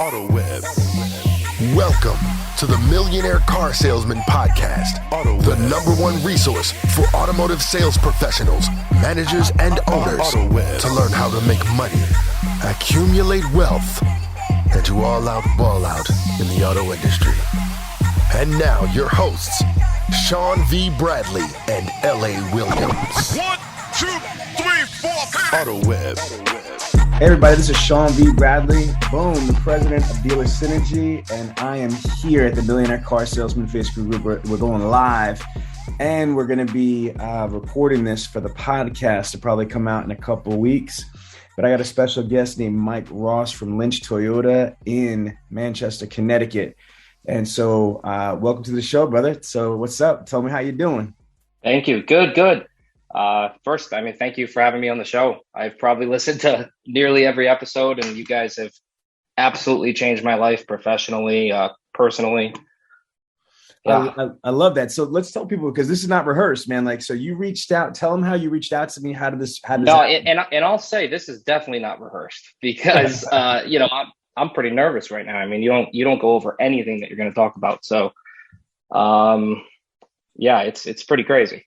Autoweb. Welcome to the Millionaire Car Salesman Podcast, the #1 resource for automotive sales professionals, managers, and owners to learn how to make money, accumulate wealth, and to all out ball out in the auto industry. And now your hosts, Sean V. Bradley and L.A. Williams. 1, 2, 3, 4. Autoweb. Hey everybody, this is Sean V. Bradley, boom, the president of Dealer Synergy, and I am here at the Millionaire Car Salesman Facebook group. We're going live, and we're going to be recording this for the podcast to probably come out in a couple of weeks. But I got a special guest named Mike Ross from Lynch Toyota in Manchester, Connecticut. And so welcome to the show, brother. So what's up? Tell me how you're doing. Thank you. Good. First, thank you for having me on the show. I've probably listened to nearly every episode, and you guys have absolutely changed my life professionally, personally. Yeah. I love that. So let's tell people, because this is not rehearsed, man. Like, so you reached out. Tell them how you reached out to me. How did this happen? And I'll say this is definitely not rehearsed because I'm pretty nervous right now. I mean, you don't go over anything that you're going to talk about. So, it's pretty crazy.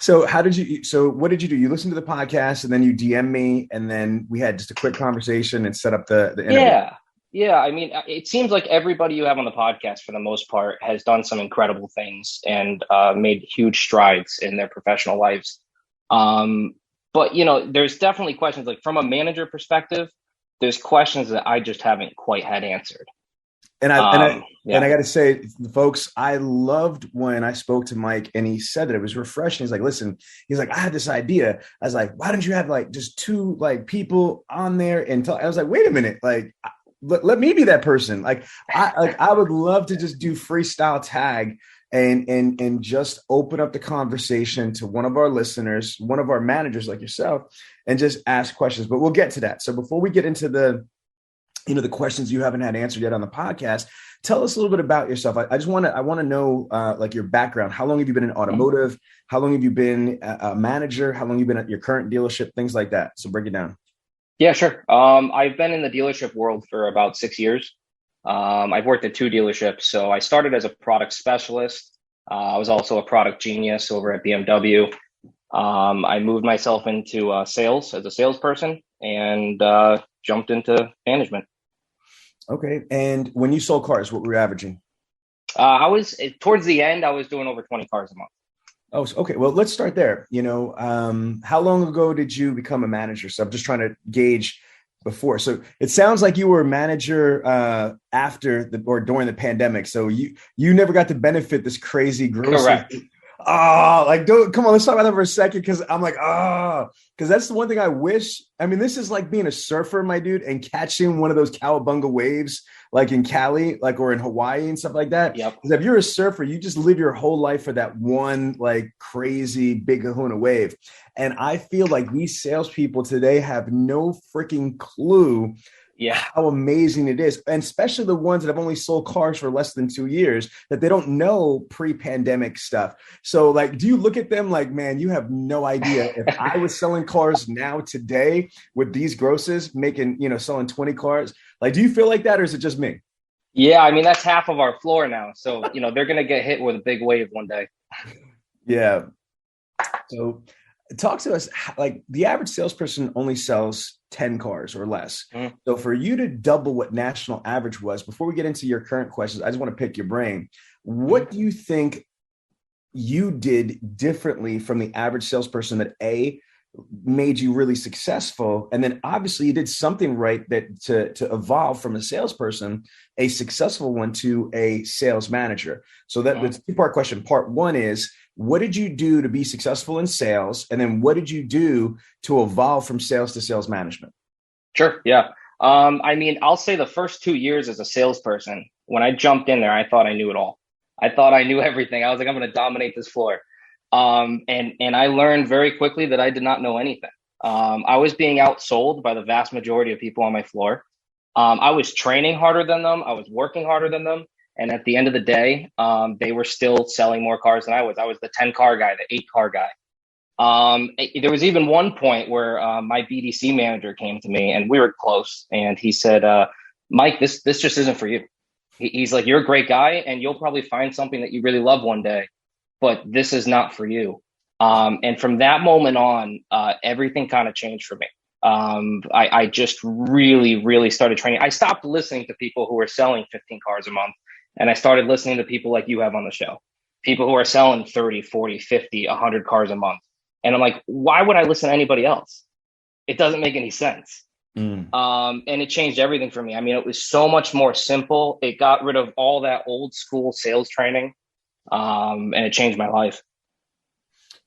So what did you do? You listened to the podcast and then you DM me, and then we had just a quick conversation and set up the interview. Yeah. I mean, it seems like everybody you have on the podcast for the most part has done some incredible things and made huge strides in their professional lives. But there's definitely questions, like from a manager perspective, there's questions that I just haven't quite had answered. And I got to say, folks, I loved when I spoke to Mike and he said that it was refreshing. He's like, listen, I had this idea. I was like, why don't you have like just two like people on there and talk? I was like, wait a minute, like let me be that person. Like I would love to just do freestyle tag and just open up the conversation to one of our listeners, one of our managers like yourself, and just ask questions. But we'll get to that. So before we get into the questions you haven't had answered yet on the podcast, tell us a little bit about yourself. I want to know like your background. How long have you been in automotive? How long have you been a manager? How long have you been at your current dealership? Things like that. So break it down. Yeah, sure. I've been in the dealership world for about 6 years. I've worked at 2 dealerships. So I started as a product specialist. I was also a product genius over at BMW. I moved myself into sales as a salesperson and jumped into management. Okay. And when you sold cars, what were you averaging? I was towards the end, I was doing over 20 cars a month. Oh, okay. Well, let's start there. How long ago did you become a manager? So I'm just trying to gauge before. So it sounds like you were a manager after or during the pandemic. So you never got to benefit this crazy growth. Correct. Come on, let's talk about that for a second. Cause I'm like, because that's the one thing I wish. I mean, this is like being a surfer, my dude, and catching one of those cowabunga waves, like in Cali, like, or in Hawaii and stuff like that. Yep. Because if you're a surfer, you just live your whole life for that one, like crazy big kahuna wave. And I feel like these salespeople today have no freaking clue how amazing it is. And especially the ones that have only sold cars for less than 2 years, that they don't know pre-pandemic stuff. So like, do you look at them like, man, you have no idea. If I was selling cars now today with these grosses, making, selling 20 cars, like, do you feel like that, or is it just me? Yeah. I mean, that's half of our floor now. So, they're going to get hit with a big wave one day. Yeah. So talk to us, like the average salesperson only sells 10 cars or less. Mm-hmm. So for you to double what national average was, before we get into your current questions, I just want to pick your brain. What do you think you did differently from the average salesperson that made you really successful? And then obviously you did something right that to evolve from a salesperson, a successful one, to a sales manager. So that's a 2-part question. Part 1 is, what did you do to be successful in sales? And then what did you do to evolve from sales to sales management? Sure. Yeah. I'll say the first 2 years as a salesperson, when I jumped in there, I thought I knew it all. I thought I knew everything. I was like, I'm going to dominate this floor. And I learned very quickly that I did not know anything. I was being outsold by the vast majority of people on my floor. I was training harder than them. I was working harder than them. And at the end of the day, they were still selling more cars than I was. I was the 10 car guy, the 8 car guy. There was even one point where my BDC manager came to me and we were close. And he said, Mike, this just isn't for you. He's like, you're a great guy and you'll probably find something that you really love one day, but this is not for you. And from that moment on, everything kind of changed for me. I just really, really started training. I stopped listening to people who were selling 15 cars a month. And I started listening to people like you have on the show, people who are selling 30, 40, 50, 100 cars a month. And I'm like, why would I listen to anybody else? It doesn't make any sense. And it changed everything for me. I mean, it was so much more simple. It got rid of all that old school sales training. And it changed my life.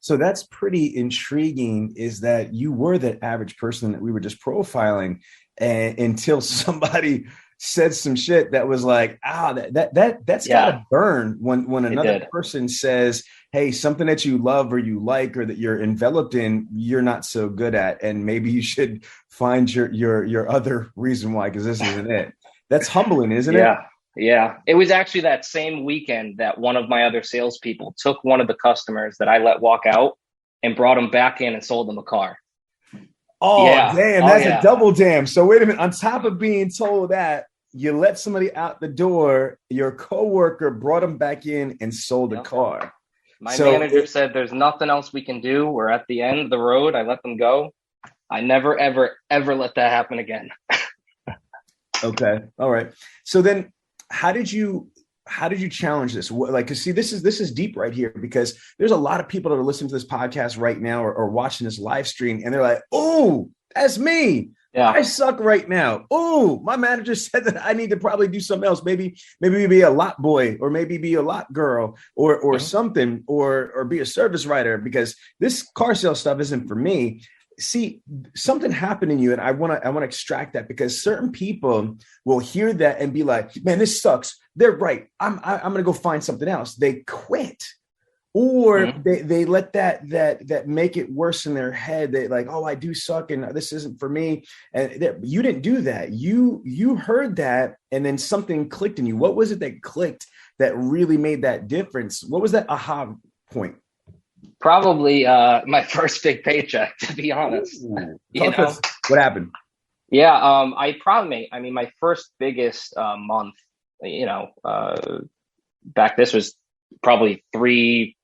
So that's pretty intriguing, is that you were that average person that we were just profiling, and until somebody said some shit that was like, that's gotta burn when another person says, hey, something that you love or you like or that you're enveloped in, you're not so good at, and maybe you should find your other reason why, because this isn't it. That's humbling, isn't it? Yeah. It was actually that same weekend that one of my other salespeople took one of the customers that I let walk out and brought him back in and sold them a car. Oh, yeah. Damn, that's a double damn. So wait a minute. On top of being told that, you let somebody out the door, your coworker brought them back in and sold a car. My manager said, there's nothing else we can do. We're at the end of the road. I let them go. I never, ever, ever let that happen again. Okay. All right. So then how did you challenge this? Like, cause see, this is deep right here, because there's a lot of people that are listening to this podcast right now or watching this live stream, and they're like, oh, that's me. Yeah. I suck right now. Oh, my manager said that I need to probably do something else. Maybe be a lot boy, or maybe be a lot girl, or something, or be a service writer, because this car sales stuff isn't for me. See, something happened in you, and I want to extract that, because certain people will hear that and be like, man, this sucks. They're right. I'm going to go find something else. They quit. Or they let that make it worse in their head. They like, oh, I do suck and this isn't for me. And you didn't do that. You heard that, and then something clicked in you. What was it that clicked that really made that difference? What was that aha point? Probably my first big paycheck, to be honest. What happened? Yeah, my first biggest month, back, this was probably 3-4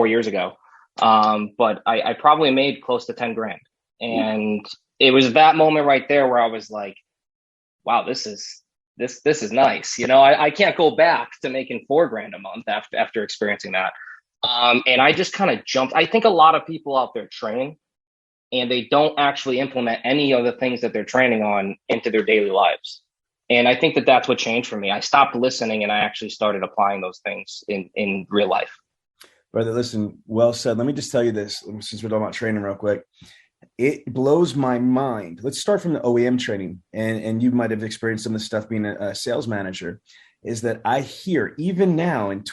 years ago. But I probably made close to 10 grand. And it was that moment right there where I was like, wow, this is nice. I can't go back to making 4 grand a month after experiencing that. And I just kind of jumped. I think a lot of people out there train and they don't actually implement any of the things that they're training on into their daily lives. And I think that's what changed for me. I stopped listening and I actually started applying those things in real life. Brother, listen, well said. Let me just tell you this, since we're talking about training real quick. It blows my mind. Let's start from the OEM training. And you might have experienced some of the stuff being a sales manager, is that I hear even now in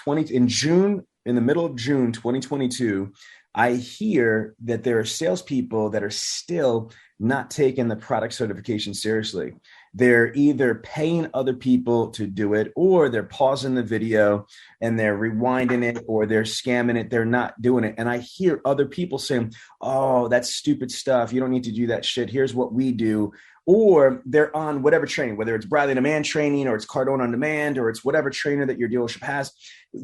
the middle of June 2022, I hear that there are salespeople that are still not taking the product certification seriously. They're either paying other people to do it, or they're pausing the video and they're rewinding it, or they're scamming it. They're not doing it. And I hear other people saying, oh, that's stupid stuff. You don't need to do that shit. Here's what we do. Or they're on whatever training, whether it's Bradley Demand training, or it's Cardone on Demand, or it's whatever trainer that your dealership has.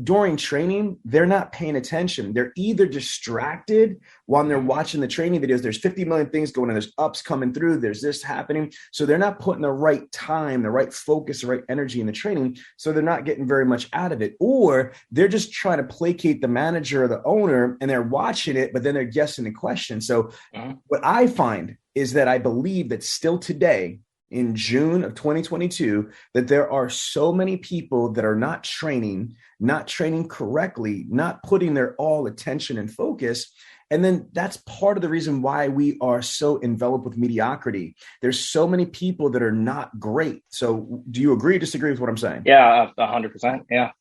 During training, they're not paying attention. They're either distracted while they're watching the training videos. There's 50 million things going on. There's ups coming through. There's this happening. So they're not putting the right time, the right focus, the right energy in the training. So they're not getting very much out of it. Or they're just trying to placate the manager or the owner, and they're watching it, but then they're guessing the question. So what I find is that I believe that still today, in June of 2022, that there are so many people that are not training correctly, not putting their all attention and focus. And then that's part of the reason why we are so enveloped with mediocrity. There's so many people that are not great. So do you agree or disagree with what I'm saying? Yeah, 100%. Yeah.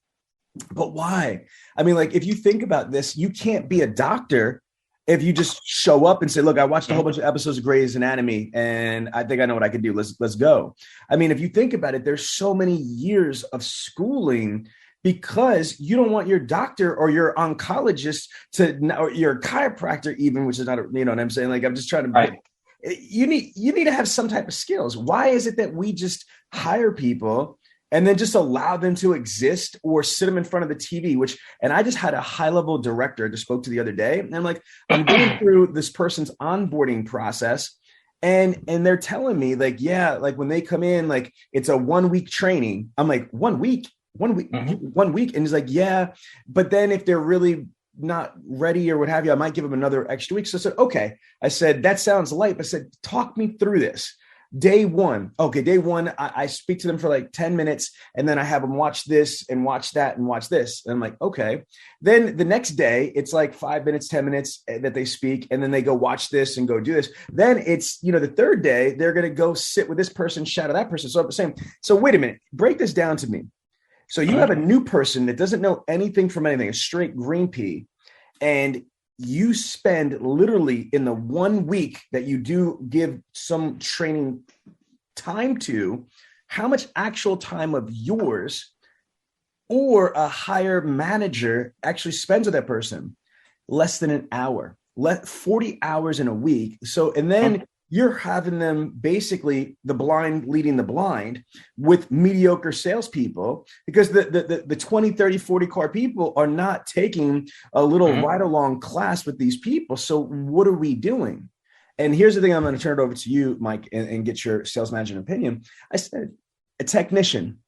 But why? I mean, like, if you think about this, you can't be a doctor if you just show up and say, look, I watched a whole bunch of episodes of Grey's Anatomy and I think I know what I can do. Let's go. I mean, if you think about it, there's so many years of schooling, because you don't want your doctor or your oncologist or your chiropractor even, which is not, you know what I'm saying? Like, I'm just trying to, You need to have some type of skills. Why is it that we just hire people and then just allow them to exist or sit them in front of the TV, and I just had a high level director I just spoke to the other day. And I'm like, I'm going through this person's onboarding process. And they're telling me like, yeah, like when they come in, like it's a 1 week training. I'm like, 1 week. Mm-hmm. 1 week. And he's like, yeah, but then if they're really not ready or what have you, I might give them another extra week. So I said, okay. I said, that sounds light. But I said, talk me through this. Day one. Okay. Day one, I speak to them for like 10 minutes and then I have them watch this and watch that and watch this. And I'm like, okay. Then the next day it's like 5 minutes, 10 minutes that they speak. And then they go watch this and go do this. Then it's, the third day, they're going to go sit with this person, shadow that person. So I'm saying, so wait a minute, break this down to me. So you have a new person that doesn't know anything from anything, a straight green pea, and you spend literally in the 1 week that you do give some training time to, how much actual time of yours or a higher manager actually spends with that person? Less than an hour, 40 hours in a week. So, and then you're having them basically the blind leading the blind with mediocre salespeople, because the 20, 30, 40 car people are not taking a little ride along class with these people. So what are we doing? And here's the thing, I'm going to turn it over to you, Mike, and get your sales manager opinion. I said, a technician.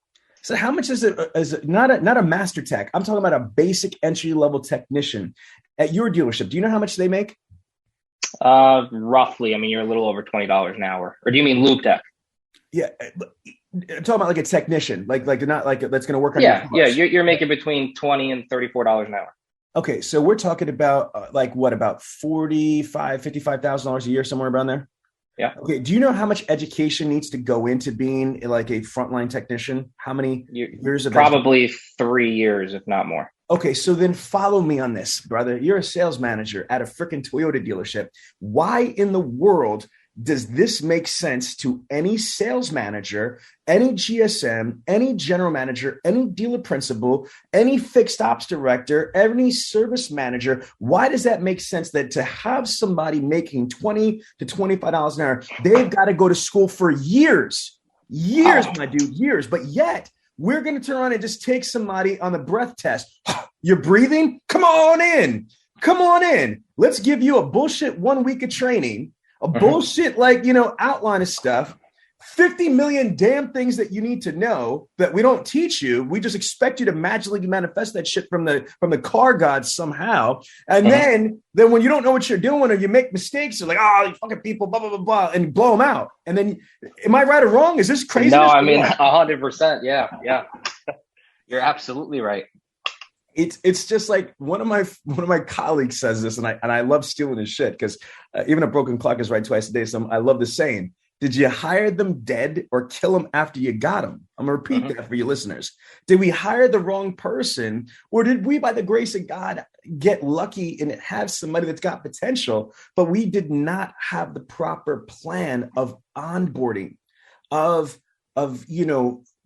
So how much is it not a master tech? I'm talking about a basic entry level technician at your dealership. Do you know how much they make? Roughly. I mean, you're a little over $20 an hour. Or do you mean lube tech? Yeah. I'm talking about like a technician, like not like that's going to work on. Yeah. You're making between $20 and $34 an hour. Okay. So we're talking about about $55,000 a year, somewhere around there. Yeah. Okay. Do you know how much education needs to go into being like a frontline technician? How many years of probably 3 years, if not more. Okay, so then follow me on this, brother. You're a sales manager at a freaking Toyota dealership. Why in the world does this make sense to any sales manager, any GSM, any general manager, any dealer principal, any fixed ops director, any service manager? Why does that make sense that to have somebody making $20 to $25 an hour, they've got to go to school for years, my dude, years, but yet we're going to turn around and just take somebody on the breath test. You're breathing? Come on in. Let's give you a bullshit 1 week of training, a bullshit outline of stuff, 50 million damn things that you need to know that we don't teach you. We just expect you to magically manifest that shit from the car gods somehow. And then when you don't know what you're doing or you make mistakes, you're like, you fucking people, blah, blah, blah, blah, and blow them out. And then, am I right or wrong? Is this crazy? No, I mean, 100%. Yeah. You're absolutely right. It's just like one of my colleagues says this, and I love stealing his shit, because even a broken clock is right twice a day. So I love the saying, did you hire them dead or kill them after you got them? I'm going to repeat that for you listeners. Did we hire the wrong person, or did we, by the grace of God, get lucky and have somebody that's got potential, but we did not have the proper plan of onboarding, of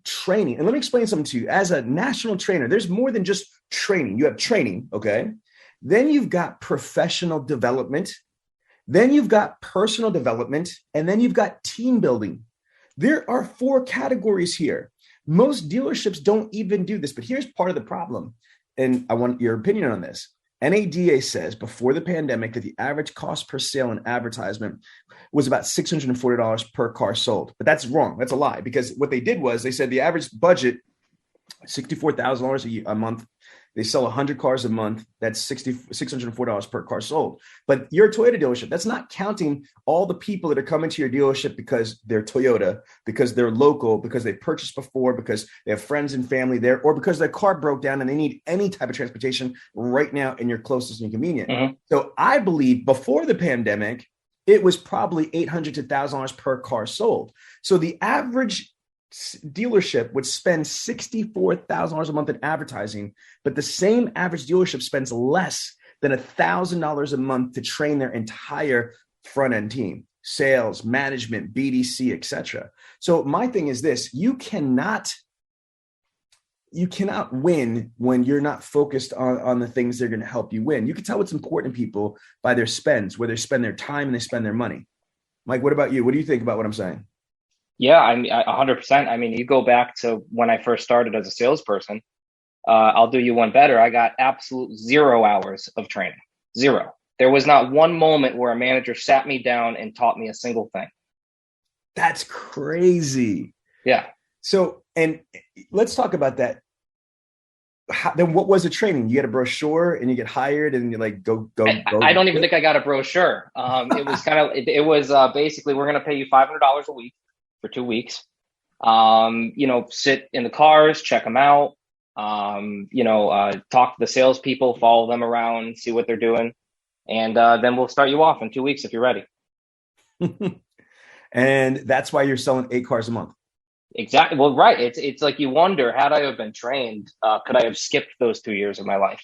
training? And let me explain something to you. As a national trainer, there's more than just training. You have training, okay? Then you've got professional development. Then you've got personal development, and then you've got team building. There are 4 categories here. Most dealerships don't even do this, but here's part of the problem. And I want your opinion on this. NADA says before the pandemic that the average cost per sale in advertisement was about $640 per car sold. But that's wrong. That's a lie, because what they did was they said the average budget, $64,000 a month. They sell 100 cars a month. That's $604 per car sold. But you're a Toyota dealership. That's not counting all the people that are coming to your dealership because they're Toyota, because they're local, because they purchased before, because they have friends and family there, or because their car broke down and they need any type of transportation right now and you're closest and convenient. So I believe before the pandemic, it was probably $800 to $1,000 per car sold. So the average dealership would spend $64,000 a month in advertising, but the same average dealership spends less than $1,000 a month to train their entire front end team, sales, management, BDC, etc. So my thing is this: you cannot win when you're not focused on the things that are going to help you win. You can tell what's important to people by their spends, where they spend their time and they spend their money. Mike, what about you? What do you think about what I'm saying? Yeah, I mean, 100%. I mean, you go back to when I first started as a salesperson. I'll do you one better. I got absolute 0 hours of training. 0. There was not one moment where a manager sat me down and taught me a single thing. That's crazy. Yeah. So, and let's talk about that. Then what was the training? You get a brochure and you get hired and you like go. I don't even think I got a brochure. It was it was basically, we're going to pay you $500 a week for 2 weeks. Sit in the cars, check them out. Talk to the salespeople, follow them around, see what they're doing. And then we'll start you off in 2 weeks if you're ready. And that's why you're selling 8 cars a month. Exactly. Well, right. It's like you wonder, had I have been trained, could I have skipped those 2 years of my life?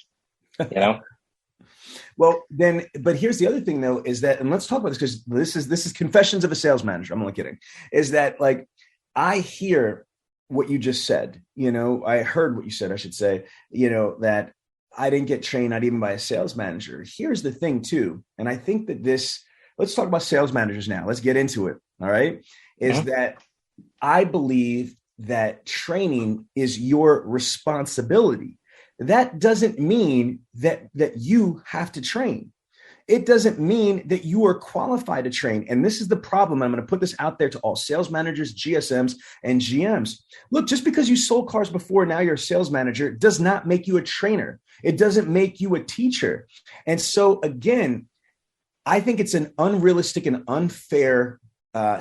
Well, then, but here's the other thing though, is that, and let's talk about this because this is confessions of a sales manager. I'm only kidding. Is that like, I hear what you just said, I heard what you said, I should say, that I didn't get trained, not even by a sales manager. Here's the thing too. And I think that let's talk about sales managers now. Let's get into it. All right. Is that I believe that training is your responsibility. That doesn't mean that you have to train. It doesn't mean that you are qualified to train. And this is the problem. I'm going to put this out there to all sales managers, GSMs, and GMs. Look, just because you sold cars before, now you're a sales manager, does not make you a trainer. It doesn't make you a teacher. And so again, I think it's an unrealistic and unfair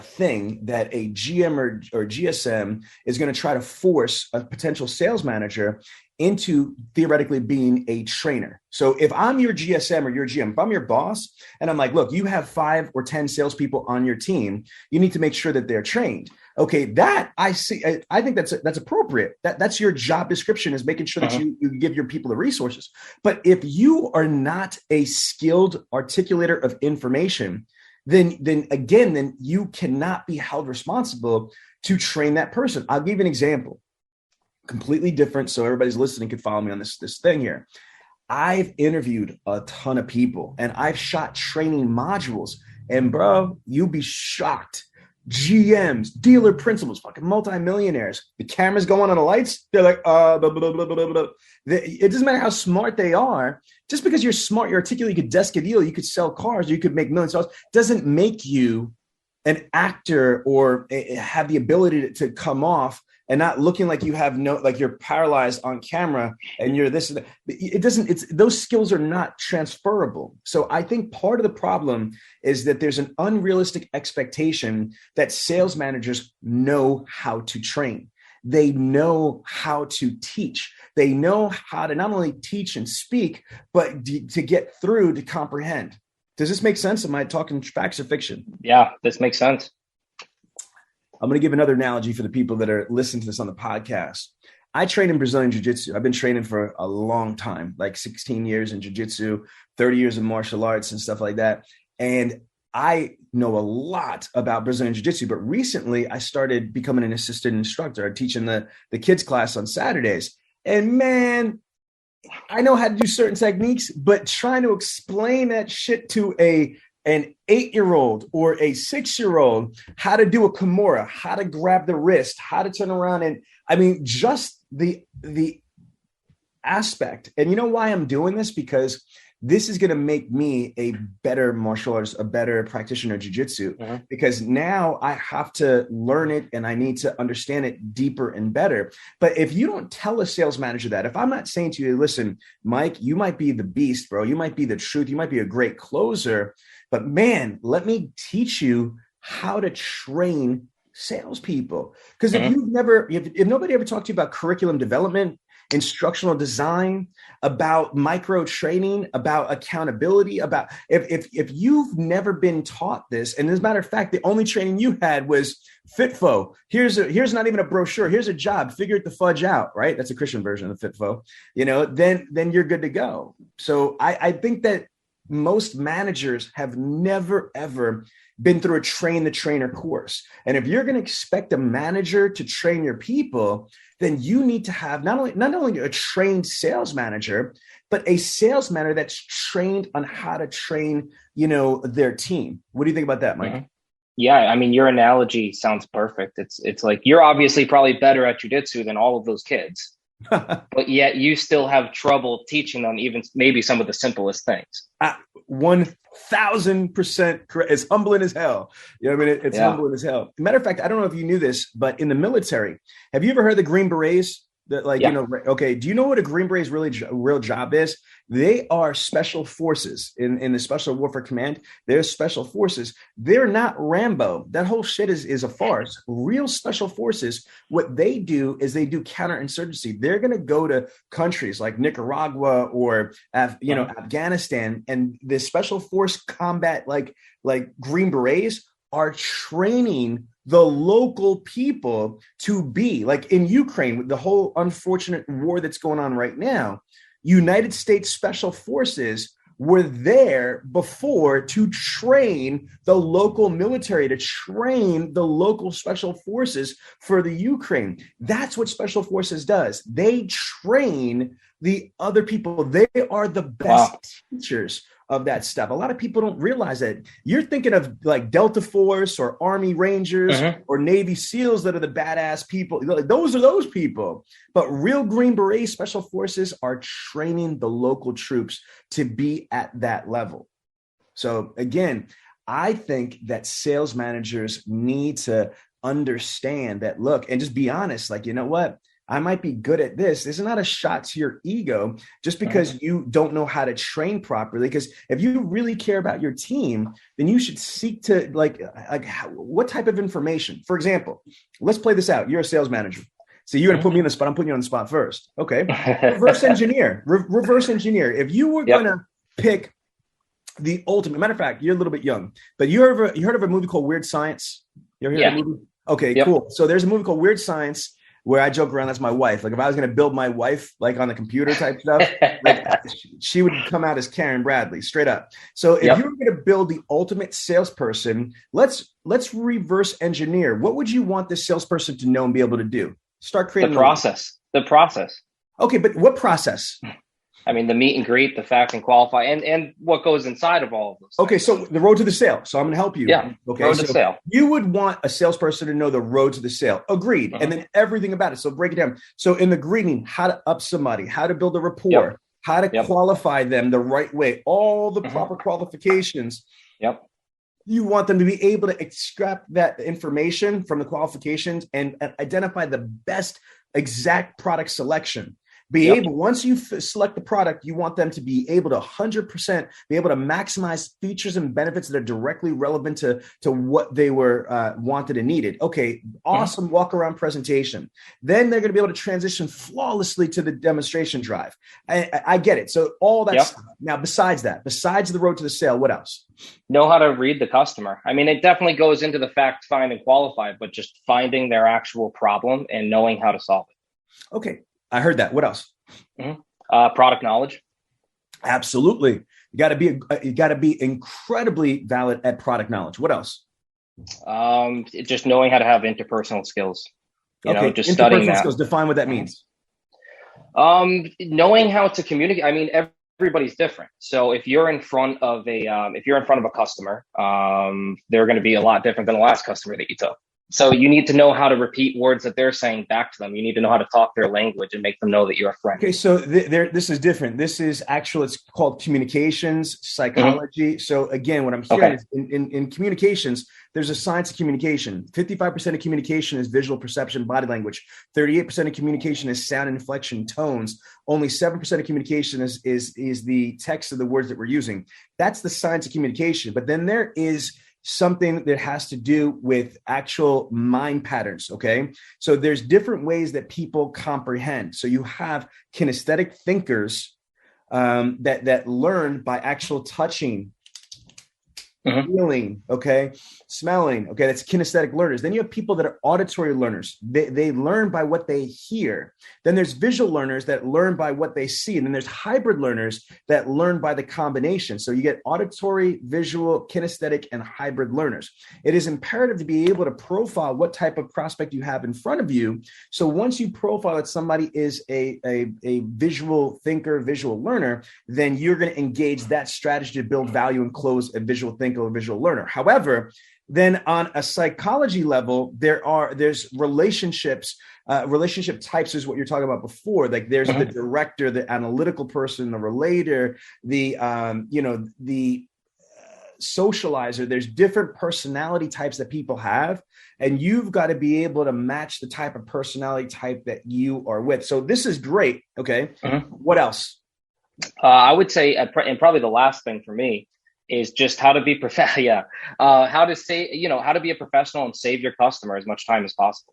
thing that a GM or GSM is going to try to force a potential sales manager into theoretically being a trainer. So if I'm your GSM or your GM, if I'm your boss and I'm like, look, you have 5 or 10 salespeople on your team, you need to make sure that they're trained. Okay, that I see. I think that's appropriate. That's your job description, is making sure that you give your people the resources. But if you are not a skilled articulator of information, then you cannot be held responsible to train that person. I'll give you an example, completely different, so everybody's listening can follow me on this thing here. I've interviewed a ton of people and I've shot training modules, and bro, you'll be shocked. GMs, dealer principals, fucking multimillionaires. The cameras go on and the lights, they're like, blah, blah, blah, blah, blah, blah. It doesn't matter how smart they are. Just because you're smart, you're articulate, you could desk a deal, you could sell cars, you could make millions of dollars, doesn't make you an actor or have the ability to come off and not looking like you have like you're paralyzed on camera and you're this. It doesn't, those skills are not transferable. So I think part of the problem is that there's an unrealistic expectation that sales managers know how to train. They know how to teach. They know how to not only teach and speak, but to get through to comprehend. Does this make sense? Am I talking facts or fiction? Yeah, this makes sense. I'm going to give another analogy for the people that are listening to this on the podcast. I train in Brazilian Jiu-Jitsu. I've been training for a long time, like 16 years in Jiu-Jitsu, 30 years in martial arts and stuff like that. And I know a lot about Brazilian Jiu-Jitsu, but recently I started becoming an assistant instructor. I'm teaching the kids class on Saturdays. And man, I know how to do certain techniques, but trying to explain that shit to an 8-year-old or a 6-year-old, how to do a Kimura, how to grab the wrist, how to turn around. And I mean, just the aspect. And you know why I'm doing this? Because this is going to make me a better martial artist, a better practitioner of jiu-jitsu, because now I have to learn it and I need to understand it deeper and better. But if you don't tell a sales manager that, if I'm not saying to you, listen, Mike, you might be the beast, bro, you might be the truth, you might be a great closer, but man, let me teach you how to train salespeople. Because if nobody ever talked to you about curriculum development, instructional design, about micro training, about accountability, about if you've never been taught this, and as a matter of fact, the only training you had was FitFo. Here's not even a brochure. Here's a job. Figure it the fudge out, right? That's a Christian version of FitFo. Then you're good to go. So I think that most managers have never, ever been through a train the trainer course. And if you're going to expect a manager to train your people, then you need to have not only a trained sales manager, but a sales manager that's trained on how to train, their team. What do you think about that, Mike? Yeah, I mean, your analogy sounds perfect. It's like you're obviously probably better at jujitsu than all of those kids, but yet you still have trouble teaching them even maybe some of the simplest things. 1000% correct. It's humbling as hell. You know what I mean? It's humbling as hell. Matter of fact, I don't know if you knew this, but in the military, have you ever heard the Green Berets? That okay. Do you know what a Green Beret's real job is? They are special forces in the Special Warfare Command. They're special forces. They're not Rambo. That whole shit is a farce. Real special forces, what they do is they do counterinsurgency. They're going to go to countries like Nicaragua or Afghanistan, and the special force combat like Green Berets are training the local people to be like in Ukraine with the whole unfortunate war that's going on right now. United States Special Forces were there before to train the local military, to train the local special forces for the Ukraine. That's what Special Forces does. They train the other people. They are the best teachers of that stuff. A lot of people don't realize that. You're thinking of like Delta Force or Army Rangers or Navy SEALs that are the badass people. Those are those people. But real Green Beret Special Forces are training the local troops to be at that level. So again, I think that sales managers need to understand that, look, and just be honest, like, you know what? I might be good at this. This is not a shot to your ego just because you don't know how to train properly. Because if you really care about your team, then you should seek to like what type of information. For example, let's play this out. You're a sales manager. So you're going to put me on the spot. I'm putting you on the spot first. Okay. Reverse engineer. Reverse engineer. If you were going to pick the ultimate, matter of fact, you're a little bit young, but you heard of a movie called Weird Science? You ever heard of that movie? Okay, cool. So there's a movie called Weird Science where I joke around, that's my wife. Like if I was going to build my wife, like on the computer type stuff, like she would come out as Karen Bradley, straight up. So if you were going to build the ultimate salesperson, let's reverse engineer. What would you want this salesperson to know and be able to do? Start creating the process. Okay, but what process? I mean, the meet and greet, the fact and qualify, and what goes inside of all of those things. Okay, so the road to the sale. So I'm going to help you. Yeah, okay, road to sale. You would want a salesperson to know the road to the sale. Agreed. And then everything about it. So break it down. So in the greeting, how to up somebody, how to build a rapport, how to qualify them the right way, all the proper qualifications. You want them to be able to extract that information from the qualifications and identify the best exact product selection. Once you select the product, you want them to be able to 100% be able to maximize features and benefits that are directly relevant to what they were wanted and needed. Okay, awesome walk around presentation. Then they're going to be able to transition flawlessly to the demonstration drive. I get it. So all that stuff. Now, besides the road to the sale, what else? Know how to read the customer. I mean, it definitely goes into the fact, find, and qualify, but just finding their actual problem and knowing how to solve it. Okay. I heard that. What else? Product knowledge. Absolutely. You got to be incredibly valid at product knowledge. What else? Just knowing how to have interpersonal skills. Just studying that. Skills. Define what that means. Knowing how to communicate. I mean, everybody's different. So if you're in front of a customer, they're going to be a lot different than the last customer that you took. So you need to know how to repeat words that they're saying back to them. You need to know how to talk their language and make them know that you're a friend. Okay, so this is different. This is it's called communications psychology. So again, what I'm hearing is in communications, there's a science of communication. 55% of communication is visual perception, body language. 38% of communication is sound, inflection, tones. Only 7% of communication is the text of the words that we're using. That's the science of communication. But then there is something that has to do with actual mind patterns. Okay. So there's different ways that people comprehend. So you have kinesthetic thinkers that learn by actual touching, feeling, smelling. Okay. That's kinesthetic learners. Then you have people that are auditory learners. They learn by what they hear. Then there's visual learners that learn by what they see. And then there's hybrid learners that learn by the combination. So you get auditory, visual, kinesthetic, and hybrid learners. It is imperative to be able to profile what type of prospect you have in front of you. So once you profile that somebody is a visual thinker, visual learner, then you're going to engage that strategy to build value and close a visual thinker or visual learner. However, Then on a psychology level, there's relationships, relationship types is what you're talking about before. Like there's the director, the analytical person, the relator, the socializer. There's different personality types that people have, and you've got to be able to match the type of personality type that you are with. So this is great. Okay. What else? I would say, and probably the last thing for me is just how to be how to be a professional and save your customer as much time as possible.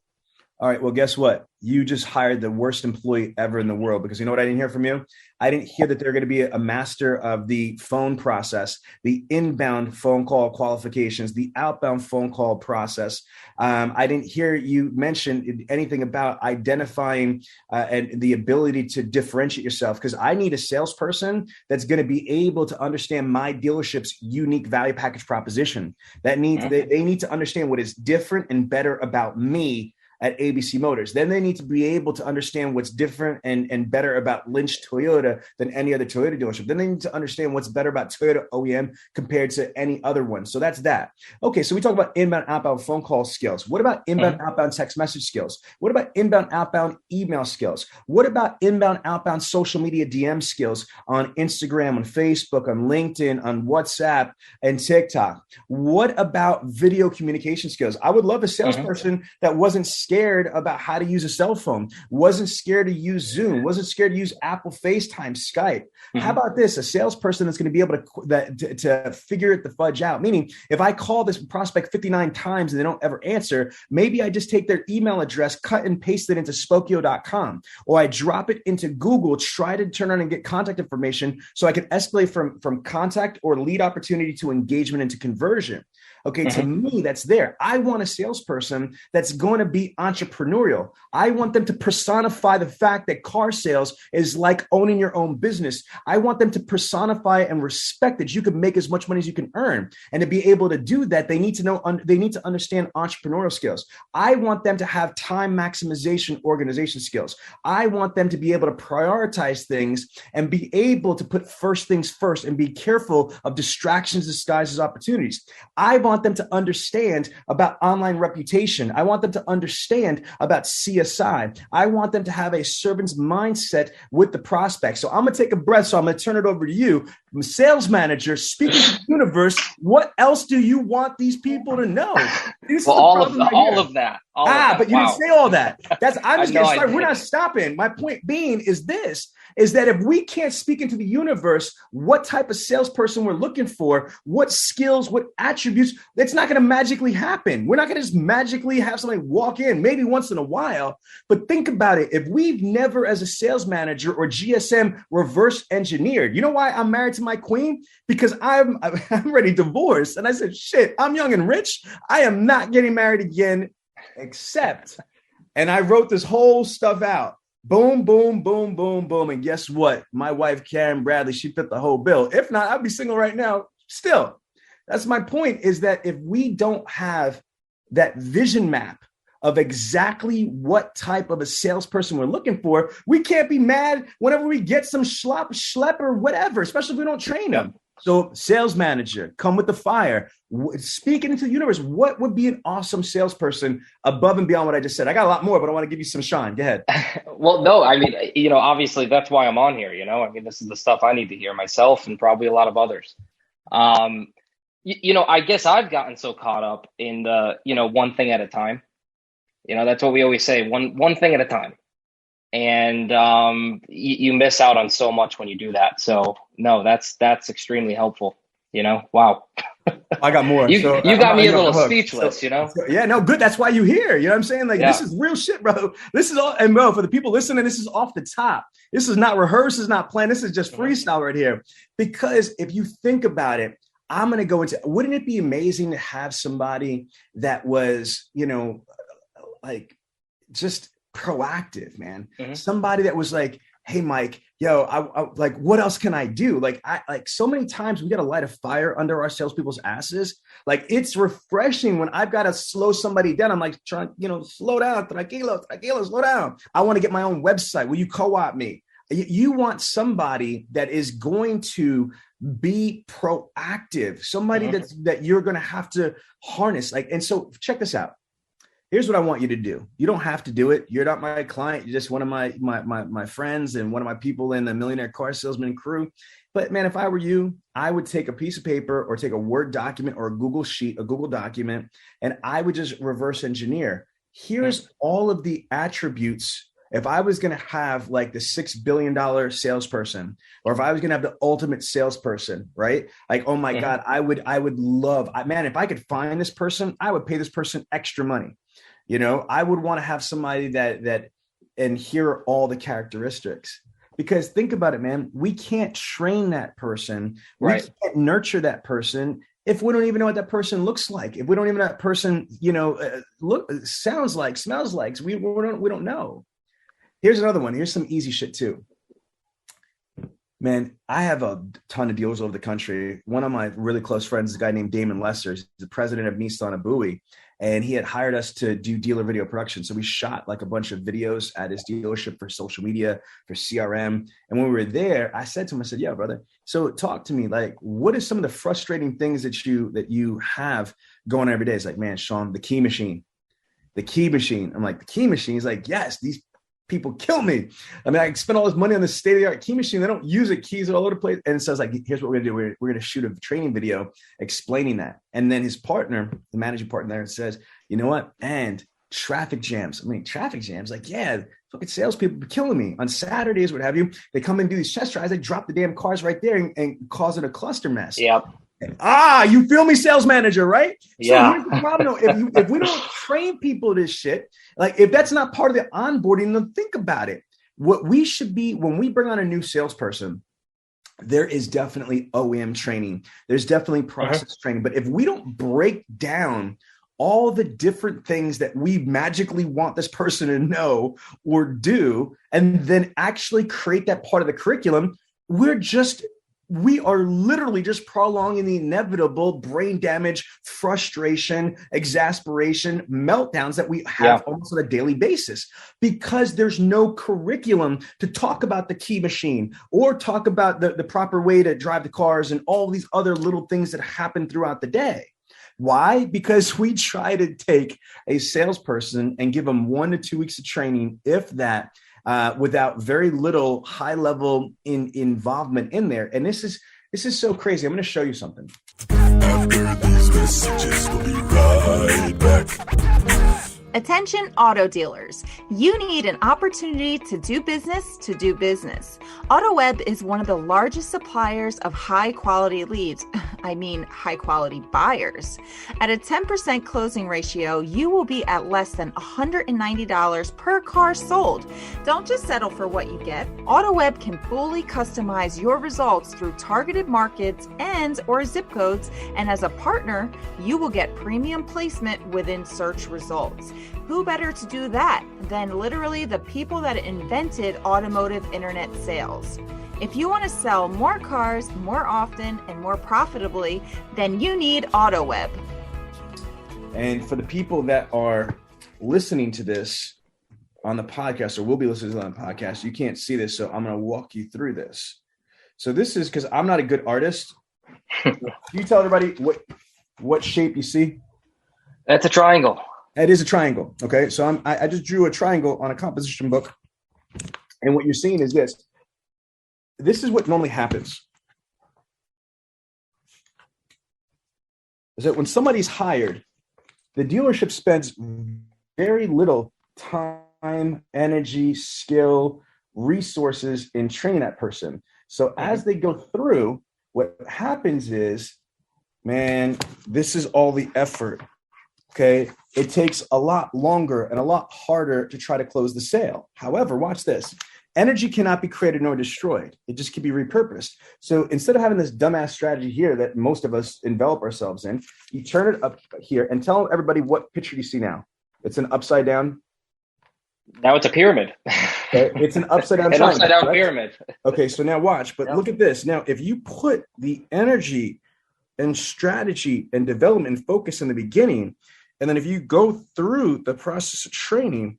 All right. Well, guess what? You just hired the worst employee ever in the world, because you know what I didn't hear from you? I didn't hear that they're going to be a master of the phone process, the inbound phone call qualifications, the outbound phone call process. I didn't hear you mention anything about identifying and the ability to differentiate yourself, because I need a salesperson that's going to be able to understand my dealership's unique value package proposition. That needs they need to understand what is different and better about me at ABC Motors. Then they need to be able to understand what's different and better about Lynch Toyota than any other Toyota dealership. Then they need to understand what's better about Toyota OEM compared to any other one. So that's that. Okay, so we talk about inbound, outbound phone call skills. What about inbound, outbound text message skills? What about inbound, outbound email skills? What about inbound, outbound social media DM skills on Instagram, on Facebook, on LinkedIn, on WhatsApp, and TikTok? What about video communication skills? I would love a salesperson that wasn't scared about how to use a cell phone, wasn't scared to use Zoom, wasn't scared to use Apple FaceTime, Skype. How about this? A salesperson that's going to be able to figure it the fudge out. Meaning, if I call this prospect 59 times and they don't ever answer, maybe I just take their email address, cut and paste it into Spokio.com, or I drop it into Google, try to turn on and get contact information so I can escalate from contact or lead opportunity to engagement into conversion. Okay, to me, that's there. I want a salesperson that's going to be entrepreneurial. I want them to personify the fact that car sales is like owning your own business. I want them to personify and respect that you can make as much money as you can earn. And to be able to do that, they need to understand entrepreneurial skills. I want them to have time maximization organization skills. I want them to be able to prioritize things and be able to put first things first and be careful of distractions disguised as opportunities. I want them to understand about online reputation. I want them to understand about CSI. I want them to have a servant's mindset with the prospect. So I'm going to take a breath. So I'm going to turn it over to you. I'm a sales manager speaking to the universe. What else do you want these people to know? All of that. But you didn't say all that. I'm just getting started. We're not stopping. My point being is that if we can't speak into the universe, what type of salesperson we're looking for, what skills, what attributes, it's not going to magically happen. We're not going to just magically have somebody walk in, maybe once in a while. But think about it. If we've never, as a sales manager or GSM, reverse engineered, you know why I'm married to my queen? Because I'm already divorced. And I said, shit, I'm young and rich. I am not getting married again, except, and I wrote this whole stuff out. Boom, boom, boom, boom, boom. And guess what? My wife, Karen Bradley, she fit the whole bill. If not, I'd be single right now still. That's my point, is that if we don't have that vision map of exactly what type of a salesperson we're looking for, we can't be mad whenever we get some schlepper, whatever, especially if we don't train them. So sales manager, come with the fire. Speaking into the universe, what would be an awesome salesperson above and beyond what I just said? I got a lot more, but I want to give you some shine. Go ahead. Well, no, I mean, obviously that's why I'm on here. I mean, this is the stuff I need to hear myself and probably a lot of others. I guess I've gotten so caught up in the, one thing at a time. That's what we always say, one thing at a time. And you miss out on so much when you do that. So no, that's extremely helpful. Wow. I got more. You got me a little speechless, Yeah, no, good. That's why you here. You know what I'm saying? This is real shit, bro. This is all, and bro, for the people listening, this is off the top. This is not rehearsed. This is not planned. This is just freestyle right here. Because if you think about it, I'm going to go into, wouldn't it be amazing to have somebody that was, like just proactive, man. Somebody that was like, hey, Mike, I like, what else can I do? Like, so many times we got to light a fire under our salespeople's asses. Like, it's refreshing when I've got to slow somebody down. I'm like, slow down, tranquilo, slow down. I want to get my own website. Will you co-op me? You want somebody that is going to be proactive, somebody that you're going to have to harness. Like, and so check this out. Here's what I want you to do. You don't have to do it. You're not my client. You're just one of my friends and one of my people in the Millionaire Car Salesman crew. But man, if I were you, I would take a piece of paper or take a Word document or a Google sheet, a Google document, and I would just reverse engineer. Here's all of the attributes. If I was going to have like the $6 billion salesperson, or if I was going to have the ultimate salesperson, right? Like, oh my God, I would love, man, if I could find this person, I would pay this person extra money. You know, I would want to have somebody that, and here are all the characteristics. Because think about it, man, we can't train that person. Right. We can't nurture that person if we don't even know what that person looks like. If we don't even know that person, sounds like, smells like, we don't know. Here's another one. Here's some easy shit too. Man, I have a ton of dealers over the country. One of my really close friends is a guy named Damon Lesser. He's the president of Nissan Abui. And he had hired us to do dealer video production. So we shot like a bunch of videos at his dealership for social media, for CRM. And when we were there, I said to him, I said, yeah, brother. So talk to me, like, what are some of the frustrating things that you have going on every day? It's like, man, Sean, the key machine. I'm like, the key machine? He's like, yes, these people kill me. I mean, I spend all this money on this state-of-the-art key machine. They don't use it. Keys are all over the place. And so I was like, here's what we're going to do. We're going to shoot a training video explaining that. And then his partner, the managing partner there, says, you know what? And traffic jams. I mean, traffic jams. Like, yeah, fucking salespeople be killing me. On Saturdays, what have you, they come and do these test drives. They drop the damn cars right there and cause it a cluster mess. Yep. You feel me, sales manager, right? Yeah. So here's the problem, though. If we don't train people this shit, like if that's not part of the onboarding, then think about it. What we should be when we bring on a new salesperson, there is definitely OEM training. There's definitely process training. But if we don't break down all the different things that we magically want this person to know or do, and then actually create that part of the curriculum, we are literally just prolonging the inevitable brain damage, frustration, exasperation, meltdowns that we have almost on a daily basis, because there's no curriculum to talk about the key machine or talk about the proper way to drive the cars and all these other little things that happen throughout the day. Why? Because we try to take a salesperson and give them 1 to 2 weeks of training, if that, without very little high level involvement in there. And this is so crazy. I'm going to show you something. After these messages, we'll be right back. Attention auto dealers. You need an opportunity to do business. AutoWeb is one of the largest suppliers of high quality leads. I mean, high quality buyers. At a 10% closing ratio, you will be at less than $190 per car sold. Don't just settle for what you get. AutoWeb can fully customize your results through targeted markets and/or zip codes. And as a partner, you will get premium placement within search results. Who better to do that than literally the people that invented automotive internet sales? If you want to sell more cars more often and more profitably, then you need AutoWeb. And for the people that are listening to this on the podcast, or will be listening to this on the podcast, you can't see this, so I'm going to walk you through this. So this is because I'm not a good artist. Can you tell everybody what shape you see? That's a triangle. It is a triangle. Okay. So I just drew a triangle on a composition book. And what you're seeing is this. This is what normally happens. Is that when somebody's hired, the dealership spends very little time, energy, skill, resources in training that person. So as they go through, what happens is, man, this is all the effort. Okay. It takes a lot longer and a lot harder to try to close the sale. However, watch this. Energy cannot be created nor destroyed. It just can be repurposed. So instead of having this dumbass strategy here that most of us envelop ourselves in, you turn it up here and tell everybody what picture you see now. It's an upside down. Now it's a pyramid. Okay. It's an upside down triangle, upside down pyramid. Okay. So now watch, but look at this. Now, if you put the energy and strategy and development and focus in the beginning, and then if you go through the process of training,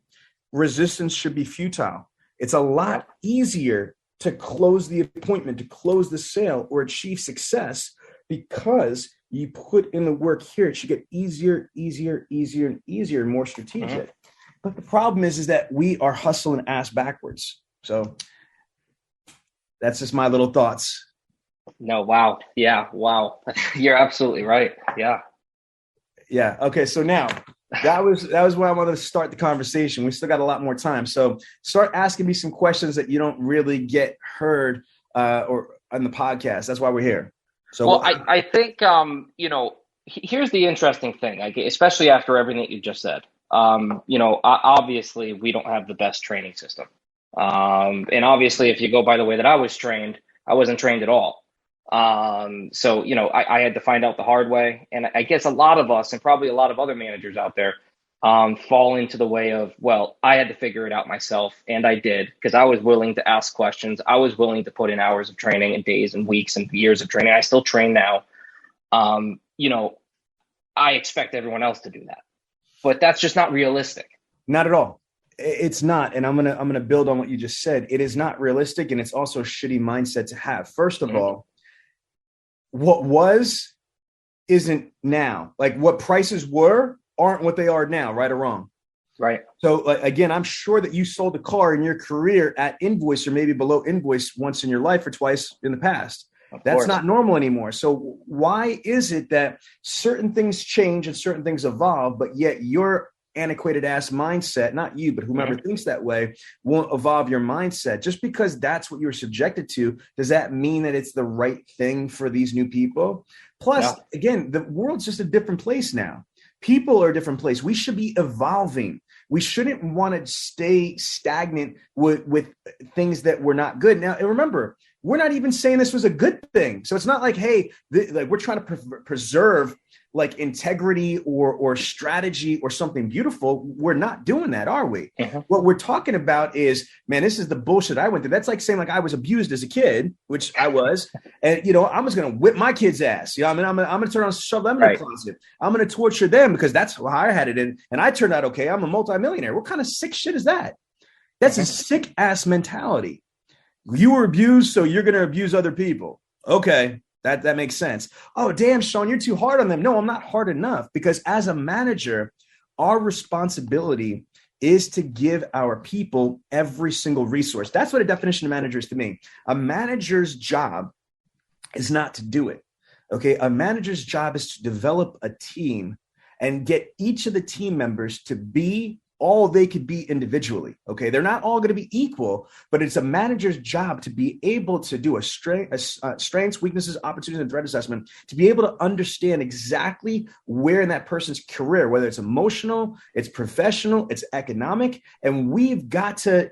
resistance should be futile. It's a lot easier to close the appointment, to close the sale, or achieve success because you put in the work here. It should get easier, and more strategic. But the problem is that we are hustling ass backwards. So that's just my little thoughts. No, wow. Yeah, wow. You're absolutely right. Yeah. Yeah. Okay. So now that was where I wanted to start the conversation. We still got a lot more time. So start asking me some questions that you don't really get heard or on the podcast. That's why we're here. So well, I think, here's the interesting thing, like, especially after everything that you just said. Obviously we don't have the best training system. And obviously if you go by the way that I was trained, I wasn't trained at all. So I had to find out the hard way. And I guess a lot of us, and probably a lot of other managers out there, fall into the way of, well, I had to figure it out myself. And I did, because I was willing to ask questions. I was willing to put in hours of training and days and weeks and years of training. I still train now. I expect everyone else to do that, but that's just not realistic. Not at all. It's not. And I'm going to build on what you just said. It is not realistic. And it's also a shitty mindset to have. First of all, what was isn't now. Like what prices were aren't what they are now, right or wrong. Right. So again, I'm sure that you sold a car in your career at invoice or maybe below invoice once in your life or twice in the past. That's not normal anymore. So why is it that certain things change and certain things evolve, but yet your antiquated ass mindset, not you, but whomever thinks that way, won't evolve your mindset? Just because that's what you were subjected to, does that mean that it's the right thing for these new people? Plus, again, the world's just a different place now. People are a different place. We should be evolving. We shouldn't want to stay stagnant with things that were not good. Now, and remember, we're not even saying this was a good thing. So it's not like, hey, like we're trying to preserve like integrity or strategy or something beautiful. We're not doing that, are we? What we're talking about is, man, this is the bullshit I went through. That's like saying like I was abused as a kid, which I was. And, I was going to whip my kid's ass. I'm going to turn on, shove them in the closet. I'm going to torture them because that's how I had it. And I turned out okay. I'm a multimillionaire. What kind of sick shit is that? That's a sick ass mentality. You were abused, so you're going to abuse other people. Okay. That makes sense. Oh, damn, Sean, you're too hard on them. No, I'm not hard enough, because as a manager, our responsibility is to give our people every single resource. That's what a definition of manager is to me. A manager's job is not to do it. Okay. A manager's job is to develop a team and get each of the team members to be all they could be individually. Okay. They're not all going to be equal, but it's a manager's job to be able to do a strengths, weaknesses, opportunities, and threat assessment, to be able to understand exactly where in that person's career, whether it's emotional, it's professional, it's economic. And we've got to,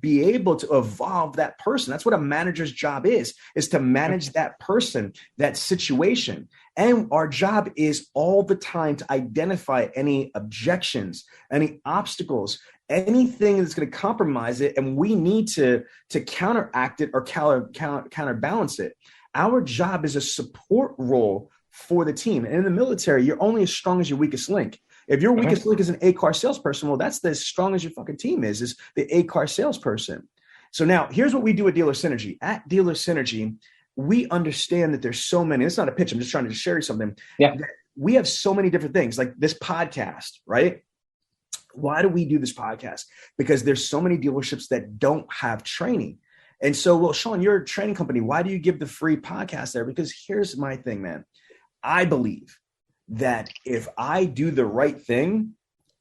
be able to evolve that person. That's what a manager's job is to manage that person, that situation. And our job is all the time to identify any objections, any obstacles, anything that's going to compromise it. And we need to counteract it or counterbalance it. Our job is a support role for the team. And in the military, you're only as strong as your weakest link. If your weakest link is an A-car salesperson, well, that's as strong as your fucking team is the A-car salesperson. So now here's what we do at Dealer Synergy. At Dealer Synergy, we understand that there's so many, it's not a pitch, I'm just trying to share you something. Yeah. We have so many different things like this podcast, right? Why do we do this podcast? Because there's so many dealerships that don't have training. And so, well, Sean, you're a training company. Why do you give the free podcast there? Because here's my thing, man. I believe that if I do the right thing,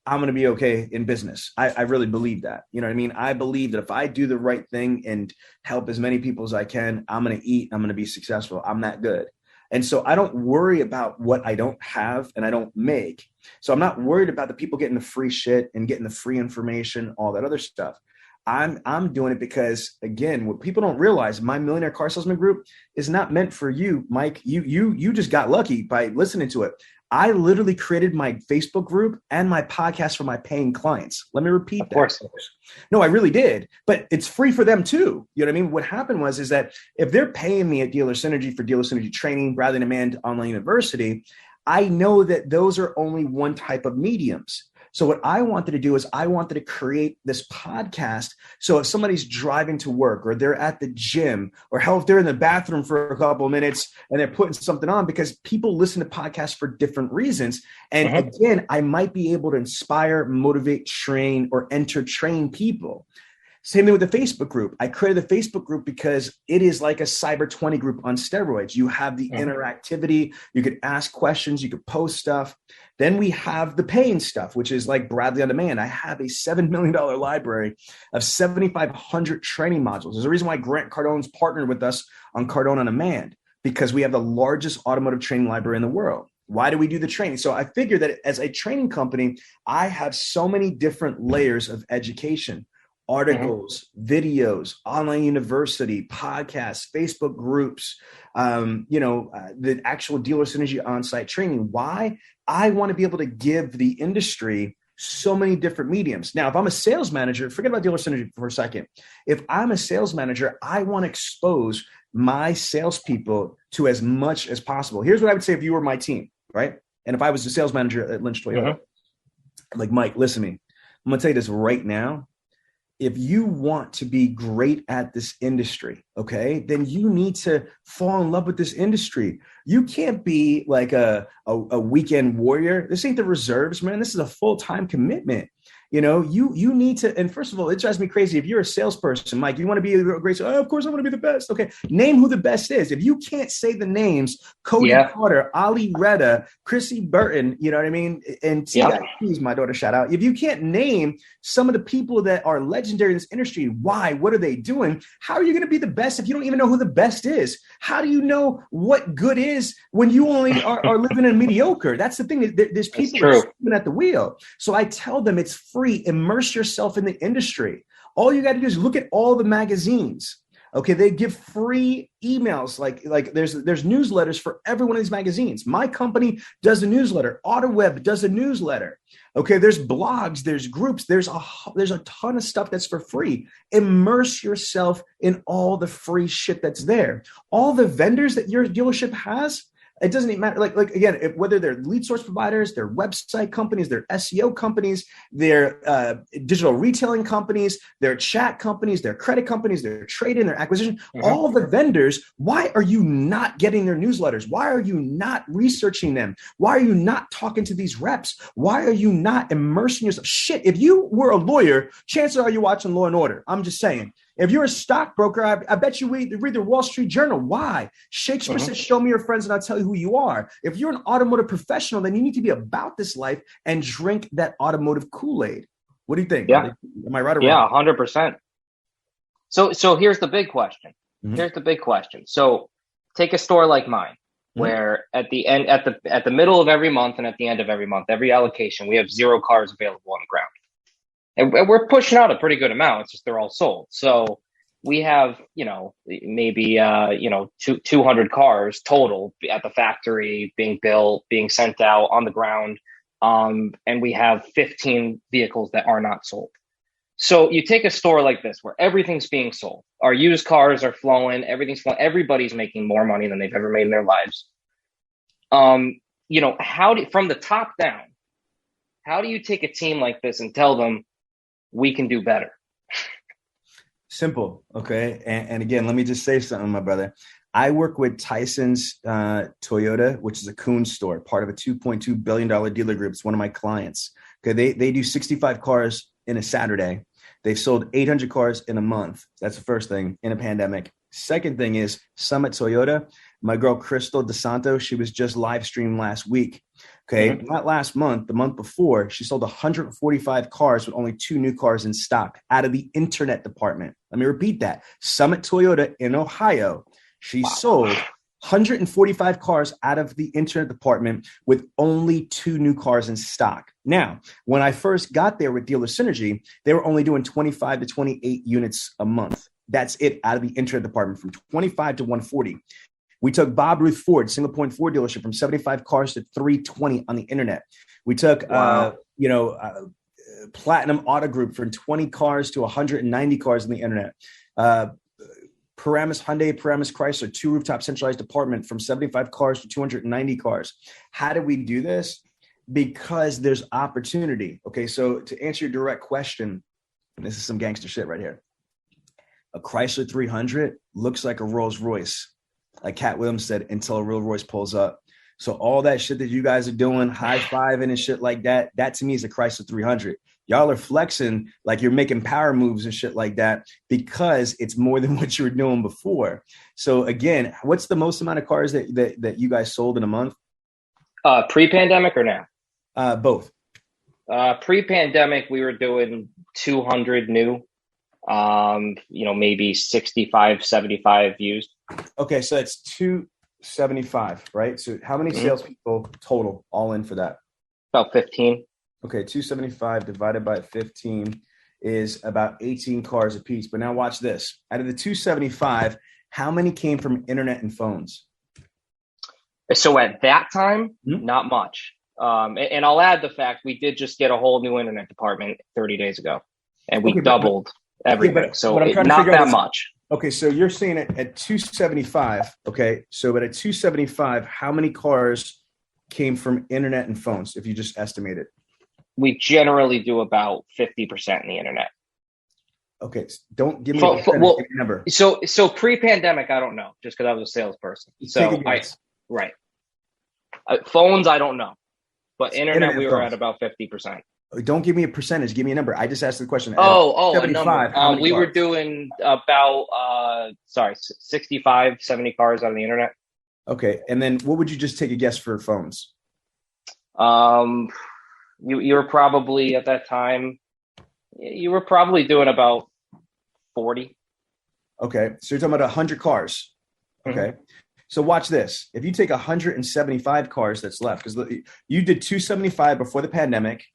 I'm going to be okay in business. I really believe that. You know what I mean? I believe that if I do the right thing and help as many people as I can, I'm going to eat, I'm going to be successful. I'm that good. And so I don't worry about what I don't have and I don't make. So I'm not worried about the people getting the free shit and getting the free information, all that other stuff. I'm doing it because, again, what people don't realize, my Millionaire Car Salesman group is not meant for you, Mike. You just got lucky by listening to it. I literally created my Facebook group and my podcast for my paying clients. Let me repeat that. Of course. No, I really did, but it's free for them too. You know what I mean? What happened is that if they're paying me at Dealer Synergy for Dealer Synergy training rather than Demand Online University, I know that those are only one type of mediums. So what I wanted to do is I wanted to create this podcast. So if somebody's driving to work or they're at the gym or hell, if they're in the bathroom for a couple of minutes and they're putting something on, because people listen to podcasts for different reasons. And again, I might be able to inspire, motivate, train, or entertain people. Same thing with the Facebook group. I created the Facebook group because it is like a Cyber 20 group on steroids. You have the interactivity. You could ask questions. You could post stuff. Then we have the paying stuff, which is like Bradley on Demand. I have a $7 million library of 7,500 training modules. There's a reason why Grant Cardone's partnered with us on Cardone on Demand, because we have the largest automotive training library in the world. Why do we do the training? So I figured that as a training company, I have so many different layers of education. Articles, videos, online university, podcasts, Facebook groups, the actual dealer synergy on-site training. Why? I want to be able to give the industry so many different mediums. Now, if I'm a sales manager, forget about dealer synergy for a second. If I'm a sales manager, I want to expose my salespeople to as much as possible. Here's what I would say if you were my team, right? And if I was the sales manager at Lynch Toyota, like, Mike, listen to me. I'm going to tell you this right now. If you want to be great at this industry, okay, then you need to fall in love with this industry. You can't be like a weekend warrior. This ain't the reserves, man. This is a full-time commitment. You know, you need to, and first of all, it drives me crazy. If you're a salesperson, Mike, you want to be a great, of course I want to be the best. Okay. Name who the best is. If you can't say the names, Cody Carter, Ali Reda, Chrissy Burton, you know what I mean? And T.I.P.'s my daughter, shout out. If you can't name some of the people that are legendary in this industry, why, what are they doing? How are you going to be the best if you don't even know who the best is? How do you know what good is when you only are living in mediocre? That's the thing. There's people that are sitting at the wheel. So I tell them it's free. Immerse yourself in the industry. All you got to do is look at all the magazines. Okay, they give free emails. Like there's newsletters for every one of these magazines. My company does a newsletter. Autoweb does a newsletter. Okay, there's blogs, there's groups, there's a ton of stuff that's for free. Immerse yourself in all the free shit that's there. All the vendors that your dealership has, it doesn't even matter. Like again, whether they're lead source providers, they're website companies, they're SEO companies, they're digital retailing companies, they're chat companies, they're credit companies, they're trade-in, they're acquisition. All the vendors, why are you not getting their newsletters? Why are you not researching them? Why are you not talking to these reps? Why are you not immersing yourself? Shit, if you were a lawyer, chances are you're watching Law and Order. I'm just saying. If you're a stockbroker, I bet you read the Wall Street Journal. Why? Shakespeare said, show me your friends and I'll tell you who you are. If you're an automotive professional, then you need to be about this life and drink that automotive Kool-Aid. What do you think? Yeah. Am I right or wrong? Yeah, 100%. So here's the big question. So take a store like mine, where at the end, at the middle of every month and at the end of every month, every allocation, we have 0 cars available on the ground. And we're pushing out a pretty good amount. It's just they're all sold. So we have, maybe 200 cars total at the factory being built, being sent out on the ground. And we have 15 vehicles that are not sold. So you take a store like this where everything's being sold. Our used cars are flowing. Everything's flowing. Everybody's making more money than they've ever made in their lives. From the top down, how do you take a team like this and tell them, we can do better? Simple. Okay. And again, let me just say something, my brother. I work with Tyson's Toyota, which is a Coon store, part of a $2.2 billion dealer group. It's one of my clients. Okay. They do 65 cars in a Saturday. They've sold 800 cars in a month. That's the first thing in a pandemic. Second thing is Summit Toyota. My girl, Crystal DeSanto, she was just live streamed last week. Okay. Not last month, the month before, she sold 145 cars with only 2 new cars in stock out of the internet department. Let me repeat that. Summit Toyota in Ohio. She sold 145 cars out of the internet department with only 2 new cars in stock. Now, when I first got there with Dealer Synergy, they were only doing 25 to 28 units a month. That's it out of the internet department, from 25 to 140. We took Bob Ruth Ford, single point Ford dealership, from 75 cars to 320 on the internet. We took, Platinum Auto Group from 20 cars to 190 cars on the internet. Paramus Hyundai, Paramus Chrysler, 2 rooftop centralized department from 75 cars to 290 cars. How did we do this? because there's opportunity. Okay, so to answer your direct question, this is some gangster shit right here. A Chrysler 300 looks like a Rolls Royce, like Cat Williams said, until a real Royce pulls up. So all that shit that you guys are doing, high-fiving and shit like that, that to me is a Chrysler 300. Y'all are flexing like you're making power moves and shit like that because it's more than what you were doing before. So again, what's the most amount of cars that you guys sold in a month? Pre-pandemic or now? Both. Pre-pandemic, we were doing 200 new, maybe 65, 75 used. Okay, so that's 275, right? So how many salespeople total all in for that? About 15. Okay, 275 divided by 15 is about 18 cars a piece. But now watch this. Out of the 275, how many came from internet and phones? So at that time, not much. And I'll add the fact we did just get a whole new internet department 30 days ago, and we doubled everything. So not that much. Okay, so you're saying at 275. Okay, so but at 275, how many cars came from internet and phones, if you just estimate it? We generally do about 50% in the internet. Okay, don't give me a percentage, give me a number. So pre-pandemic, I don't know, just because I was a salesperson. Right. Phones, I don't know, but internet we were at about 50%. Don't give me a percentage. Give me a number. I just asked the question. A number. We were doing about 65, 70 cars on the internet. Okay, and then what would you just take a guess for phones? You were probably at that time, you were probably doing about 40. Okay. So you're talking about 100 cars. Okay. So watch this. If you take 175 cars that's left, because you did 275 before the pandemic,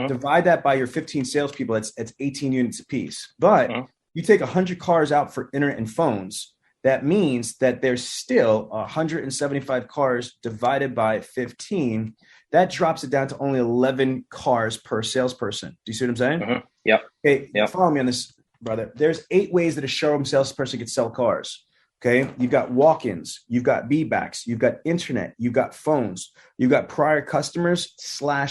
divide that by your 15 salespeople, it's 18 units a piece. But you take 100 cars out for internet and phones, that means that there's still 175 cars divided by 15. That drops it down to only 11 cars per salesperson. Do you see what I'm saying? Yep. Okay, follow me on this, brother. There's 8 ways that a showroom salesperson could sell cars. Okay, you've got walk-ins, you've got be-backs, you've got internet, you've got phones, you've got prior customers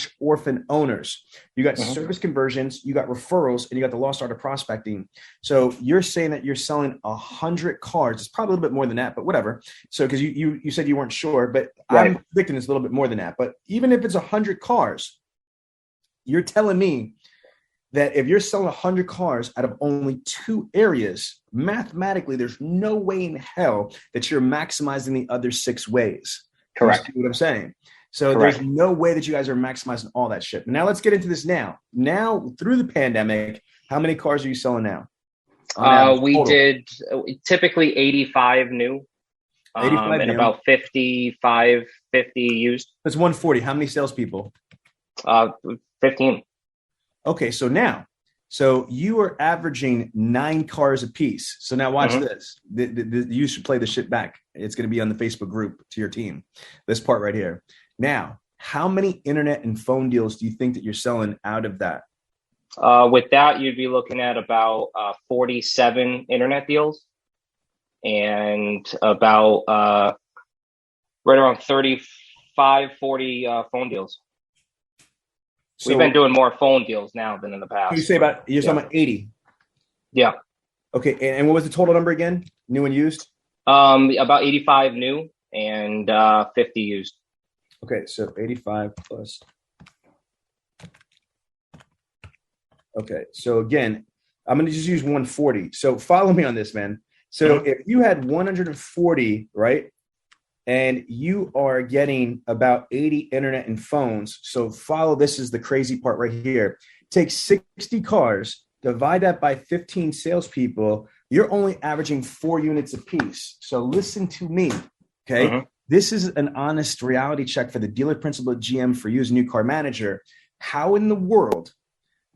/ orphan owners, you got service conversions, you got referrals, and you got the lost art of prospecting. So you're saying that you're selling 100 cars. It's probably a little bit more than that, but whatever. So because you said you weren't sure, but I'm predicting it's a little bit more than that. But even if it's 100 cars, you're telling me that if you're selling 100 cars out of only 2 areas, mathematically, there's no way in hell that you're maximizing the other 6 ways. Correct. You see what I'm saying? So there's no way that you guys are maximizing all that shit. Now let's get into this now. Now, through the pandemic, how many cars are you selling now? We did typically 85 new. 85 and new. About 50 used. That's 140. How many salespeople? 15. Okay, so you are averaging 9 cars a piece. So now watch this. You should play the shit back. It's going to be on the Facebook group to your team. This part right here. Now, how many internet and phone deals do you think that you're selling out of that? With that, you'd be looking at about 47 internet deals and about right around 35, 40 phone deals. So we've been doing more phone deals now than in the past. You're talking about 80. Yeah. Okay. And what was the total number again? New and used? About 85 new and 50 used. Okay. So 85 plus. Okay. So again, I'm going to just use 140. So follow me on this, man. So if you had 140, right? And you are getting about 80 internet and phones. So follow, this is the crazy part right here. Take 60 cars, divide that by 15 salespeople. You're only averaging 4 units a piece. So listen to me, okay? This is an honest reality check for the dealer principal GM for you as a new car manager. How in the world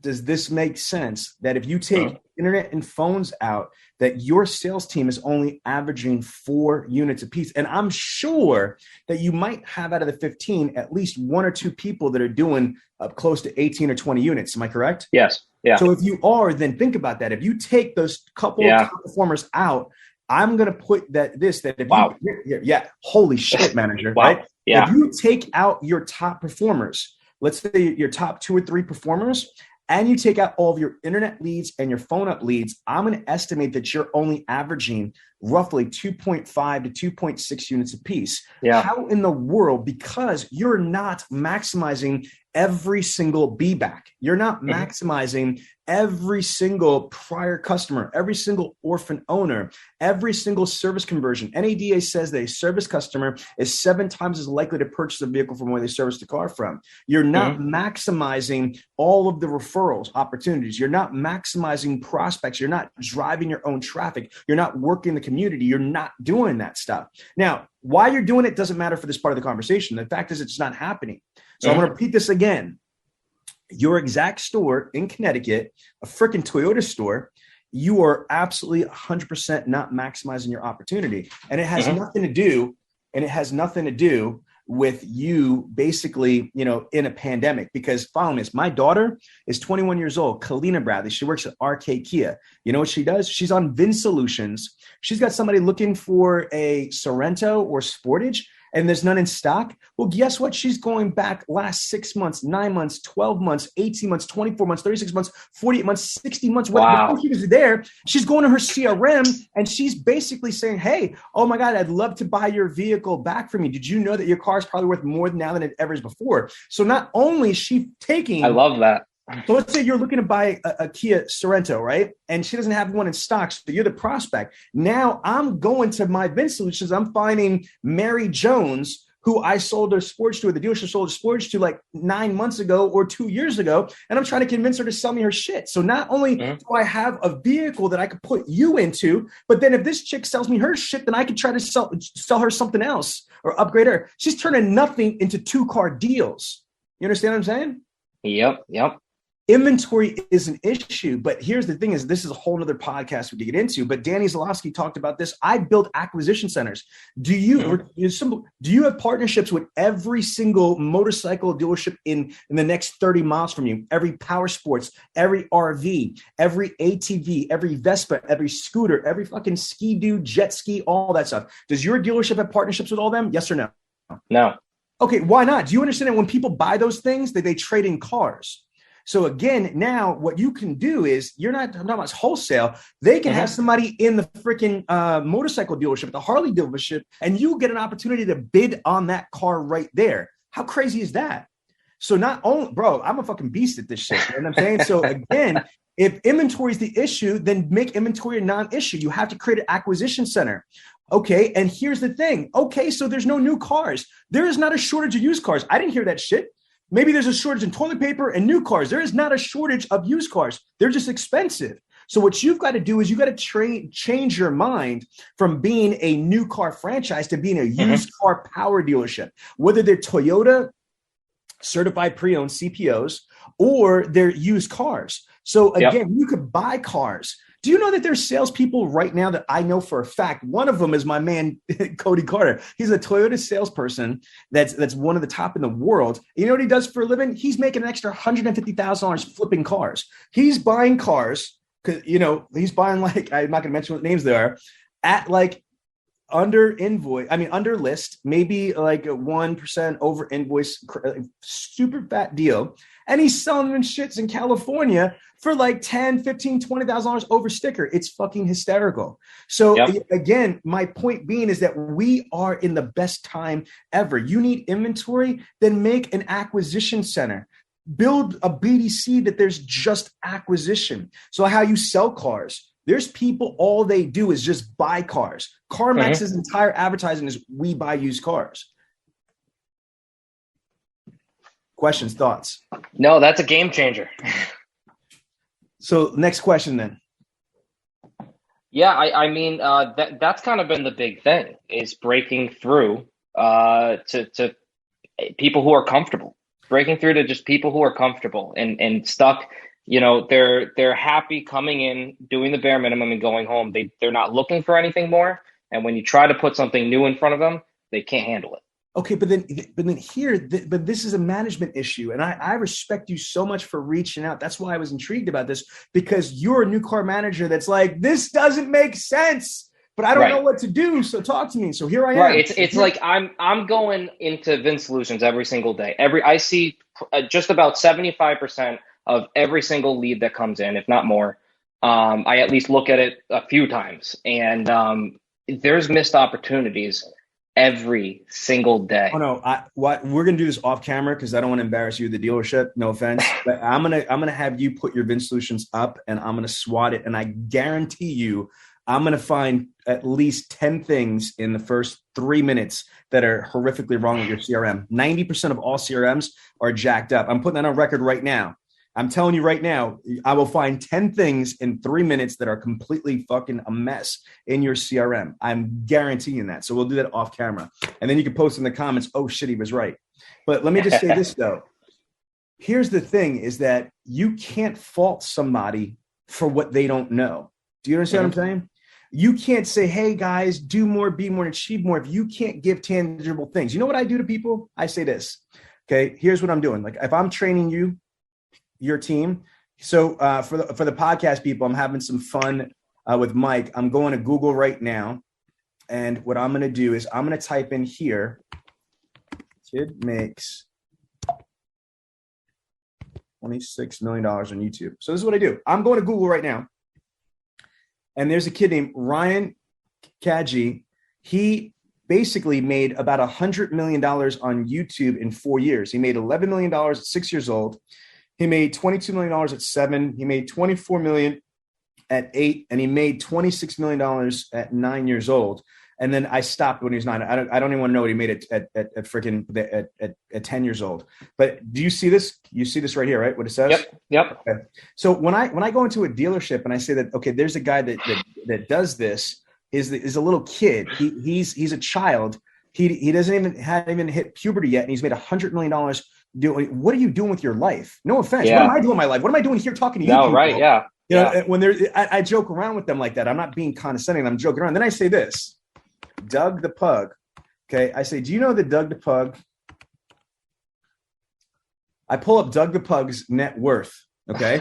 does this make sense that if you take internet and phones out, that your sales team is only averaging 4 units a piece? And I'm sure that you might have out of the 15, at least 1 or 2 people that are doing up close to 18 or 20 units. Am I correct? Yes. Yeah. So if you are, then think about that. If you take those couple of top performers out, I'm going to put that if holy shit, manager, right? Yeah. If you take out your top performers, let's say your top 2 or 3 performers, and you take out all of your internet leads and your phone up leads, I'm going to estimate that you're only averaging roughly 2.5 to 2.6 units a piece. Yeah. How in the world? Because you're not maximizing every single be back. You're not maximizing every single prior customer, every single orphan owner, every single service conversion. NADA says that a service customer is 7 times as likely to purchase a vehicle from where they service the car from. You're not maximizing all of the referrals opportunities. You're not maximizing prospects. You're not driving your own traffic. You're not working the community. You're not doing that stuff. Now, why you're doing it doesn't matter for this part of the conversation. The fact is it's not happening. So I'm going to repeat this again. Your exact store in Connecticut, a freaking Toyota store, you are absolutely 100% not maximizing your opportunity. And it has nothing to do with you basically, in a pandemic, because follow me, my daughter is 21 years old, Kalina Bradley. She works at RK Kia. You know what she does? She's on Vin Solutions. She's got somebody looking for a Sorento or Sportage, and there's none in stock. Well, guess what? She's going back last 6 months, 9 months, 12 months, 18 months, 24 months, 36 months, 48 months, 60 months. Wow. Before she was there, she's going to her CRM and she's basically saying, hey, oh my God, I'd love to buy your vehicle back from you. Did you know that your car is probably worth more now than it ever is before? So not only is she taking— I love that. So let's say you're looking to buy a Kia Sorento, right? And she doesn't have one in stock. So you're the prospect. Now I'm going to my Vin Solutions. I'm finding Mary Jones, who I sold her Sportage to, the dealership sold a Sportage to like 9 months ago or 2 years ago. And I'm trying to convince her to sell me her shit. So not only do I have a vehicle that I could put you into, but then if this chick sells me her shit, then I could try to sell her something else or upgrade her. She's turning nothing into 2-car deals. You understand what I'm saying? Yep. Inventory is an issue, but here's the thing: is this is a whole nother podcast we could get into. But Danny Zalowski talked about this. I build acquisition centers. Do you have partnerships with every single motorcycle dealership in the next 30 miles from you? Every power sports, every RV, every ATV, every Vespa, every scooter, every fucking ski-doo, jet ski, all that stuff. Does your dealership have partnerships with all them? Yes or no? No. Okay, why not? Do you understand that when people buy those things, that they trade in cars? So again, now what you can do is I'm talking about wholesale. They can have somebody in the freaking motorcycle dealership, the Harley dealership, and you get an opportunity to bid on that car right there. How crazy is that? So not only, bro, I'm a fucking beast at this shit. You know what I'm saying? So again, if inventory is the issue, then make inventory a non-issue. You have to create an acquisition center. Okay, and here's the thing. Okay, so there's no new cars. There is not a shortage of used cars. I didn't hear that shit. Maybe there's a shortage in toilet paper and new cars. There is not a shortage of used cars. They're just expensive. So what you've got to do is you got to change your mind from being a new car franchise to being a used car power dealership, whether they're Toyota certified pre-owned CPOs or they're used cars. So again, you could buy cars. Do you know that there's salespeople right now that I know for a fact? One of them is my man, Cody Carter. He's a Toyota salesperson that's one of the top in the world. You know what he does for a living? He's making an extra $150,000 flipping cars. He's buying cars because, he's buying like, I'm not going to mention what names they are, at like under list, maybe like a 1% over invoice, super fat deal. And he's selling them shits in California for like $10, $15, $20,000 over sticker. It's fucking hysterical. So again, my point being is that we are in the best time ever. You need inventory, then make an acquisition center. Build a BDC that there's just acquisition. So how you sell cars. There's people, all they do is just buy cars. CarMax's entire advertising is we buy used cars. Questions, thoughts? No, that's a game changer. So next question then. Yeah, I mean, that's kind of been the big thing, is breaking through to people who are comfortable, breaking through to just people who are comfortable and stuck. They're happy coming in, doing the bare minimum and going home. They're not looking for anything more. And when you try to put something new in front of them, they can't handle it. Okay, but then this is a management issue. And I respect you so much for reaching out. That's why I was intrigued about this, because you're a new car manager that's like, this doesn't make sense. but I don't know what to do. So talk to me. So here I am. Right. It's like I'm going into Vin Solutions every single day. I see just about 75% of every single lead that comes in, if not more. I at least look at it a few times, and there's missed opportunities every single day. Oh no, we're gonna do this off camera because I don't want to embarrass you at the dealership. No offense, but I'm gonna have you put your Vin Solutions up, and I'm gonna SWAT it, and I guarantee you, I'm gonna find at least 10 things in the first 3 minutes that are horrifically wrong with your CRM. 90% of all CRMs are jacked up. I'm putting that on record right now. I'm telling you right now, I will find 10 things in 3 minutes that are completely fucking a mess in your CRM. I'm guaranteeing that. So we'll do that off camera. And then you can post in the comments, oh shit, he was right. But let me just say this though. Here's the thing is that you can't fault somebody for what they don't know. Do you understand what I'm saying? You can't say, hey guys, do more, be more, achieve more. If you can't give tangible things, you know what I do to people? I say this, okay, here's what I'm doing. Like if I'm training you, your team. So for the podcast people, I'm having some fun with Mike. I'm going to Google right now. And what I'm going to do is I'm going to type in here, kid makes $26 million on YouTube. So this is what I do. I'm going to Google right now. And there's a kid named Ryan Kaji. He basically made about $100 million on YouTube in 4 years. He made $11 million at 6 years old. He made $22 million at 7. He made $24 million at 8, and he made $26 million at 9 years old. And then I stopped when he was 9. I don't even want to know what he made at 10 years old. But do you see this? You see this right here, right? What it says? Yep. Okay. So when I go into a dealership and I say that, okay, there's a guy that does this, is a little kid. He's a child. He doesn't even hit puberty yet, and he's made $100 million. What are you doing with your life? No offense. Yeah. What am I doing with my life? What am I doing here talking to you? No, right. Yeah. You know, when I joke around with them like that. I'm not being condescending. I'm joking around. Then I say this, Doug the Pug. Okay. I say, do you know that Doug the Pug? I pull up Doug the Pug's net worth. Okay.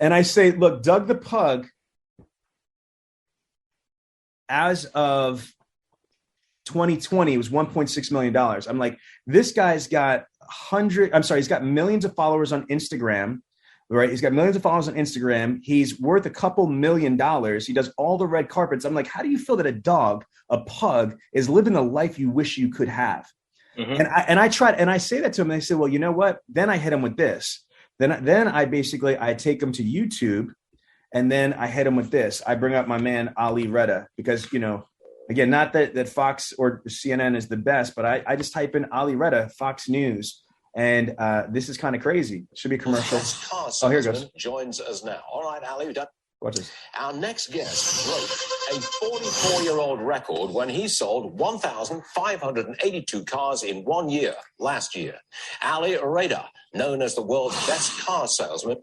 And I say, look, Doug the Pug, as of 2020, was $1.6 million. I'm like, this guy's got he's got millions of followers on Instagram, right? He's got millions of followers on Instagram. He's worth a couple $1 million. He does all the red carpets. I'm like, how do you feel that a pug is living the life you wish you could have? Mm-hmm. And I say that to him, and they say, well, you know what? Then I hit him with this. Then I take him to YouTube, and then I hit him with this. I bring up my man, Ali Reda, because, you know, again, not that Fox or CNN is the best, but I just type in Ali Reda, Fox News, and this is kind of crazy. It should be a commercial. Oh, here it goes. Joins us now. All right, Ali, we've done. Watch this. Our next guest broke a 44-year-old record when he sold 1,582 cars in 1 year last year. Ali Reda, known as the world's best car salesman.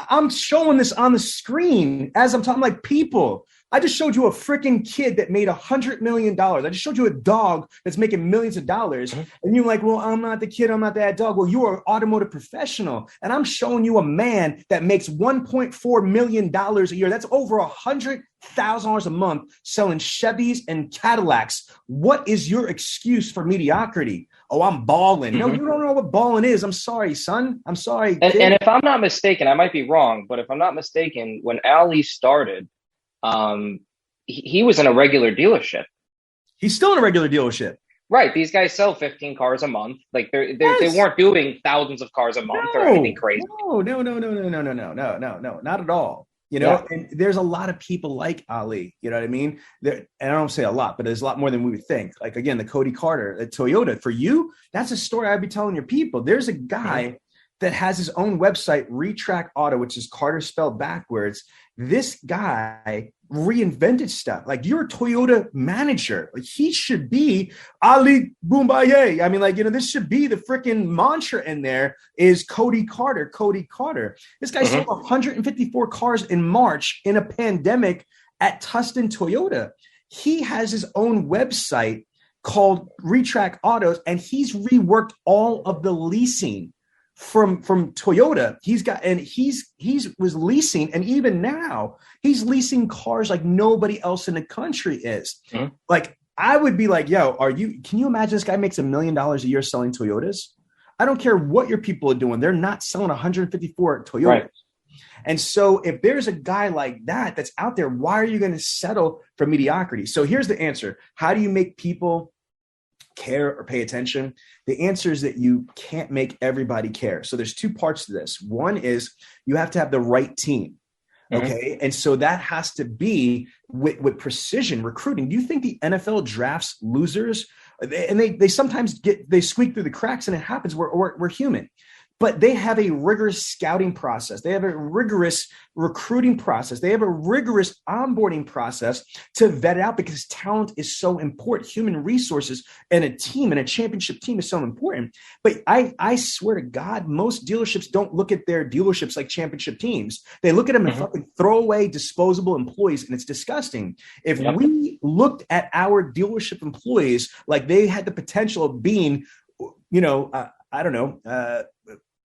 I'm showing this on the screen as I'm talking, like, people. I just showed you a freaking kid that made $100 million. I just showed you a dog that's making millions of dollars. And you're like, well, I'm not the kid. I'm not that dog. Well, you are an automotive professional. And I'm showing you a man that makes $1.4 million a year. That's over $100,000 a month selling Chevys and Cadillacs. What is your excuse for mediocrity? Oh, I'm balling. No, you don't know what balling is. I'm sorry, son. I'm sorry. And if I'm not mistaken, I might be wrong, but if I'm not mistaken, when Ali started, he was in a regular dealership. He's still in a regular deellership. Right. These guys sell 15 cars a month. Like they weren't doing thousands of cars a month or anything crazy. No, not at all. You know, and there's a lot of people like Ali, you know what I mean? And I don't say a lot, but there's a lot more than we would think. Like, again, the Cody Carter at Toyota. For you, that's a story I'd be telling your people. There's a guy that has his own website, Retrack Auto, which is Carter spelled backwards. This guy reinvented stuff. Like, you're a Toyota manager. Like, he should be Ali Boombaye. I mean, like, you know, this should be the freaking mantra in there is Cody Carter. This guy sold 154 cars in March in a pandemic at Tustin Toyota. He has his own website called Retrack Autos, and he's reworked all of the leasing from Toyota. He's was leasing, and even now he's leasing cars like nobody else in the country is. Mm-hmm. Like, I would be like, yo, can you imagine this guy makes $1 million a year selling Toyotas? I don't care what your people are doing. They're not selling 154 Toyotas. Right. And so if there's a guy like that that's out there, why are you going to settle for mediocrity? So here's the answer. How do you make people care or pay attention? The answer is that you can't make everybody care. So there's two parts to this. One is you have to have the right team. Okay. Mm-hmm. And so that has to be with precision recruiting. Do you think the NFL drafts losers? And they sometimes they squeak through the cracks, and it happens. We're human. But they have a rigorous scouting process. They have a rigorous recruiting process. They have a rigorous onboarding process to vet out, because talent is so important. Human resources and a team and a championship team is so important. But I swear to God, most dealerships don't look at their dealerships like championship teams. They look at them and fucking throw away disposable employees, and it's disgusting. If we looked at our dealership employees like they had the potential of being,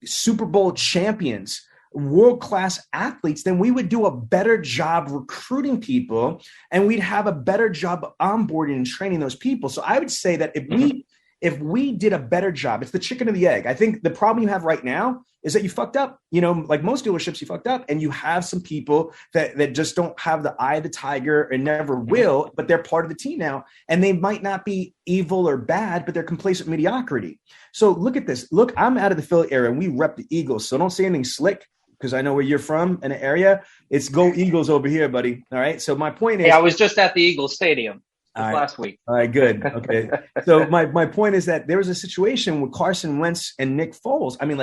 Super Bowl champions, world-class athletes, then we would do a better job recruiting people, and we'd have a better job onboarding and training those people. So I would say that if we did a better job, it's the chicken or the egg. I think the problem you have right now is that you fucked up. Like most dealerships, you fucked up, and you have some people that just don't have the eye of the tiger and never will, but they're part of the team now, and they might not be evil or bad, but they're complacent mediocrity. So look at this. Look, I'm out of the Philly area, and we rep the Eagles. So don't say anything slick, because I know where you're from in the area. It's go Eagles over here, buddy. All right. So my point is, hey, I was just at the Eagles Stadium last week. All right, good. Okay. So my point is that there was a situation with Carson Wentz and Nick Foles. I mean,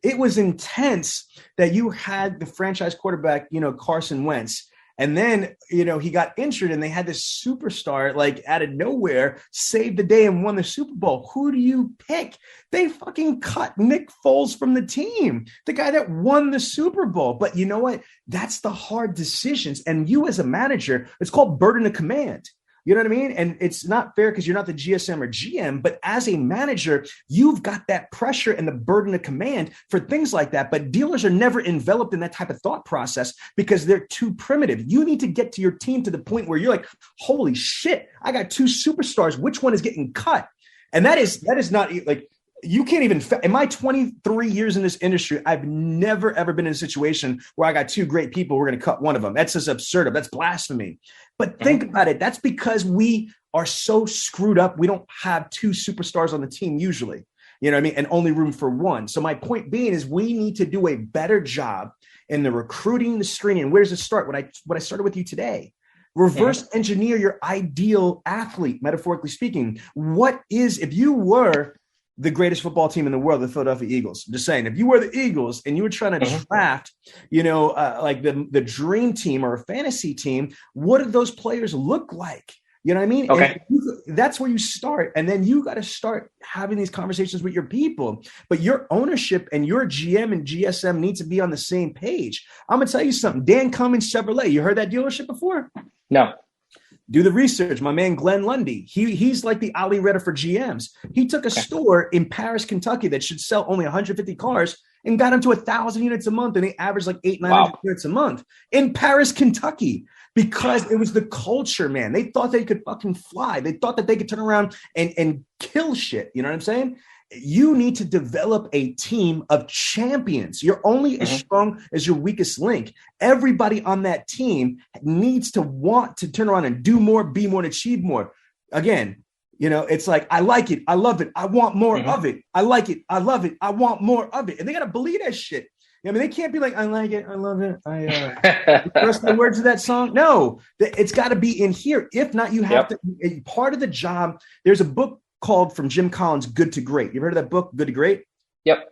it was intense that you had the franchise quarterback, Carson Wentz. And then, he got injured, and they had this superstar, like, out of nowhere, saved the day and won the Super Bowl. Who do you pick? They fucking cut Nick Foles from the team, the guy that won the Super Bowl. But you know what? That's the hard decisions. And you as a manager, it's called burden of command. You know what I mean? And it's not fair because you're not the GSM or GM, but as a manager, you've got that pressure and the burden of command for things like that. But dealers are never enveloped in that type of thought process because they're too primitive. You need to get to your team to the point where you're like, holy shit, I got two superstars. Which one is getting cut? And that is not like, you can't even, in my 23 years in this industry, I've never, ever been in a situation where I got two great people, we're going to cut one of them. That's just absurd. That's blasphemy. But think about it. That's because we are so screwed up. We don't have two superstars on the team usually, you know what I mean? And only room for one. So my point being is we need to do a better job in the recruiting, the screening. Where does it start? What I started with you today. Reverse engineer your ideal athlete, metaphorically speaking. If you were the greatest football team in the world, the Philadelphia Eagles. I'm just saying, if you were the Eagles and you were trying to draft, like the dream team or a fantasy team, what do those players look like? You know what I mean? Okay. That's where you start. And then you got to start having these conversations with your people. But your ownership and your GM and GSM need to be on the same page. I'm going to tell you something. Dan Cummins Chevrolet. You heard that dealership before? No. Do the research. My man, Glenn Lundy, he's like the Ali Redder for GMs. He took a store in Paris, Kentucky that should sell only 150 cars and got them to 1,000 units a month. And they averaged like 900 units a month in Paris, Kentucky, because it was the culture, man. They thought they could fucking fly. They thought that they could turn around and kill shit. You know what I'm saying? You need to develop a team of champions. You're only as strong as your weakest link. Everybody on that team needs to want to turn around and do more, be more, and achieve more. Again, it's like, I like it. I love it. I want more of it. I like it. I love it. I want more of it. And they got to believe that shit. I mean, they can't be like, I like it. I love it. The rest of the words of that song. No, it's got to be in here. If not, you have to, part of the job. There's a book called from Jim Collins, Good to Great. You ever heard of that book, Good to Great? Yep.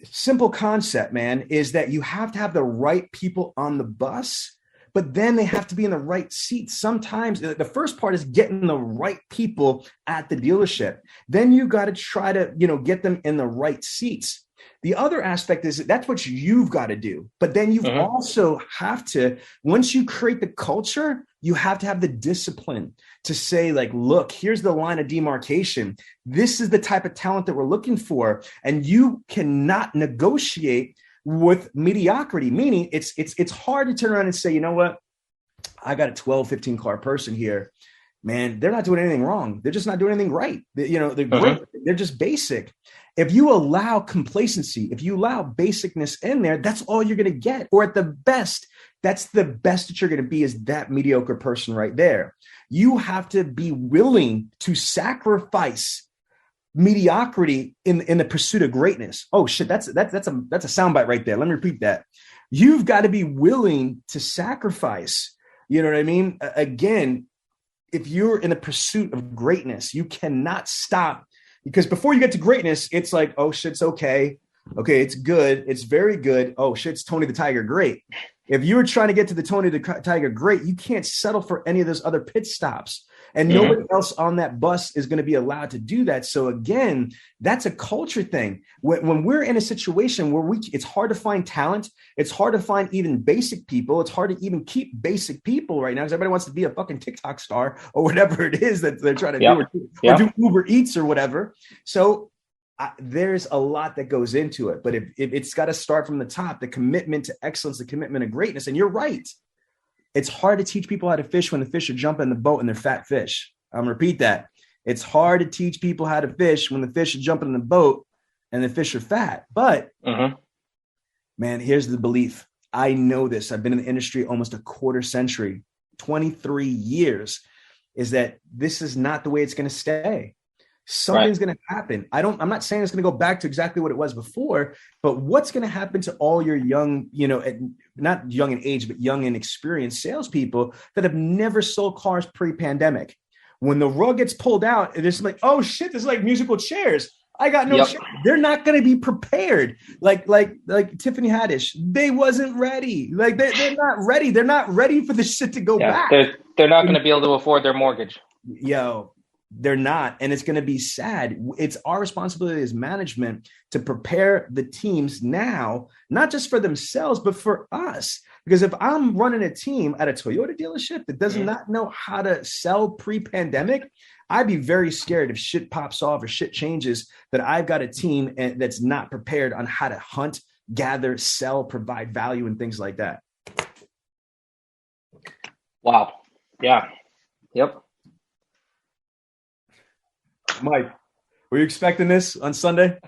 Simple concept, man, is that you have to have the right people on the bus, but then they have to be in the right seats. Sometimes the first part is getting the right people at the dealership. Then you got to try to, get them in the right seats. The other aspect is that's what you've got to do. But then you've also have to, once you create the culture, you have to have the discipline to say, like, look, here's the line of demarcation. This is the type of talent that we're looking for. And you cannot negotiate with mediocrity, meaning it's hard to turn around and say, you know what? I got a 12, 15 car person here. Man, they're not doing anything wrong. They're just not doing anything right. They're great. They're just basic. If you allow complacency, if you allow basicness in there, that's all you're going to get. Or at the best, that's the best that you're going to be, is that mediocre person right there. You have to be willing to sacrifice mediocrity in the pursuit of greatness. Oh shit, that's a soundbite right there. Let me repeat that. You've got to be willing to sacrifice. You know what I mean? Again, if you're in the pursuit of greatness, you cannot stop, because before you get to greatness, it's like, oh shit, it's okay. Okay, it's good. It's very good. Oh shit, it's Tony the Tiger great. If you're trying to get to the Tony the Tiger great, you can't settle for any of those other pit stops. And nobody else on that bus is going to be allowed to do that. So again, that's a culture thing. When we're in a situation where it's hard to find talent, it's hard to find even basic people. It's hard to even keep basic people right now, because everybody wants to be a fucking TikTok star or whatever it is that they're trying to do, or do Uber Eats or whatever. So there's a lot that goes into it. But if it's got to start from the top, the commitment to excellence, the commitment to greatness. And you're right. It's hard to teach people how to fish when the fish are jumping in the boat and they're fat fish. I'm gonna repeat that. It's hard to teach people how to fish when the fish are jumping in the boat and the fish are fat. But man, here's the belief. I know this. I've been in the industry almost a quarter century, 23 years, is that this is not the way it's going to stay. Something's going to happen. I'm not saying it's going to go back to exactly what it was before, but what's going to happen to all your young, not young in age, but young and experienced salespeople that have never sold cars pre-pandemic? When the rug gets pulled out, it's like, oh shit, this is like musical chairs. I got no shit. They're not going to be prepared. Like Tiffany Haddish, they wasn't ready. Like they're not ready. They're not ready for this shit to go back. They're not going to be able to afford their mortgage. They're not. And it's going to be sad. It's our responsibility as management to prepare the teams now, not just for themselves, but for us. Because if I'm running a team at a Toyota dealership that does not know how to sell pre-pandemic, I'd be very scared if shit pops off or shit changes, that I've got a team that's not prepared on how to hunt, gather, sell, provide value, and things like that. Wow. Yeah. Yep. Mike, were you expecting this on Sunday?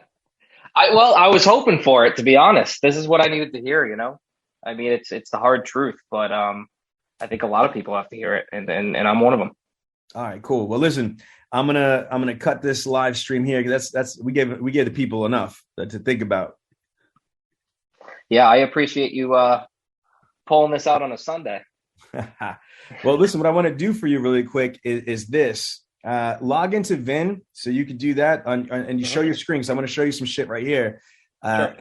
I was hoping for it, to be honest. This is what I needed to hear, I mean, it's the hard truth, but I think a lot of people have to hear it, and I'm one of them. All right, cool. Well, listen, I'm gonna cut this live stream here. That's we gave the people enough to think about. Yeah, I appreciate you pulling this out on a Sunday. Well, listen, what I want to do for you really quick is this. Log into Vin so you can do that and you show your screen. So I'm going to show you some shit right here. Sure.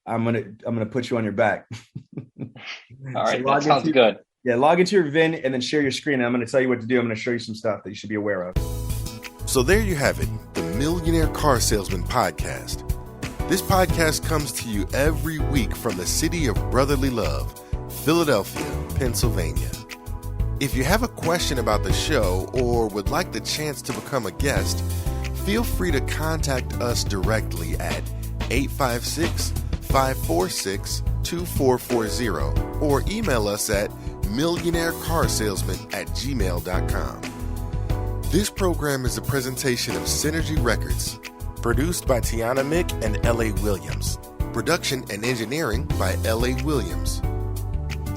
I'm gonna put you on your back. All right, that sounds good. Yeah, log into your Vin and then share your screen. And I'm going to tell you what to do. I'm going to show you some stuff that you should be aware of. So there you have it, the Millionaire Car Salesman Podcast. This podcast comes to you every week from the city of brotherly love, Philadelphia, Pennsylvania. If you have a question about the show or would like the chance to become a guest, feel free to contact us directly at 856-546-2440 or email us at millionairecarsalesman@gmail.com. This program is a presentation of Synergy Records, produced by Tiana Mick and L.A. Williams. Production and engineering by L.A. Williams.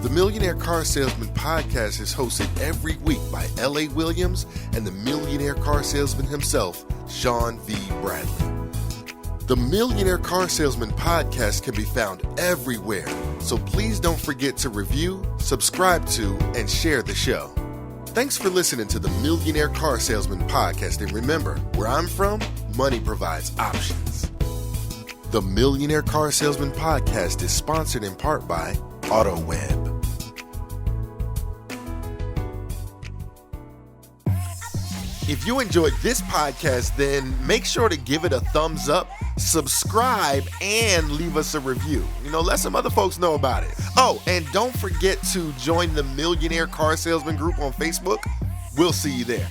The Millionaire Car Salesman Podcast is hosted every week by L.A. Williams and the Millionaire Car Salesman himself, Sean V. Bradley. The Millionaire Car Salesman Podcast can be found everywhere, so please don't forget to review, subscribe to, and share the show. Thanks for listening to the Millionaire Car Salesman Podcast, and remember, where I'm from, money provides options. The Millionaire Car Salesman Podcast is sponsored in part by Autoweb. If you enjoyed this podcast, then make sure to give it a thumbs up, subscribe, and leave us a review. Let some other folks know about it. Oh, and don't forget to join the Millionaire Car Salesman group on Facebook. We'll see you there.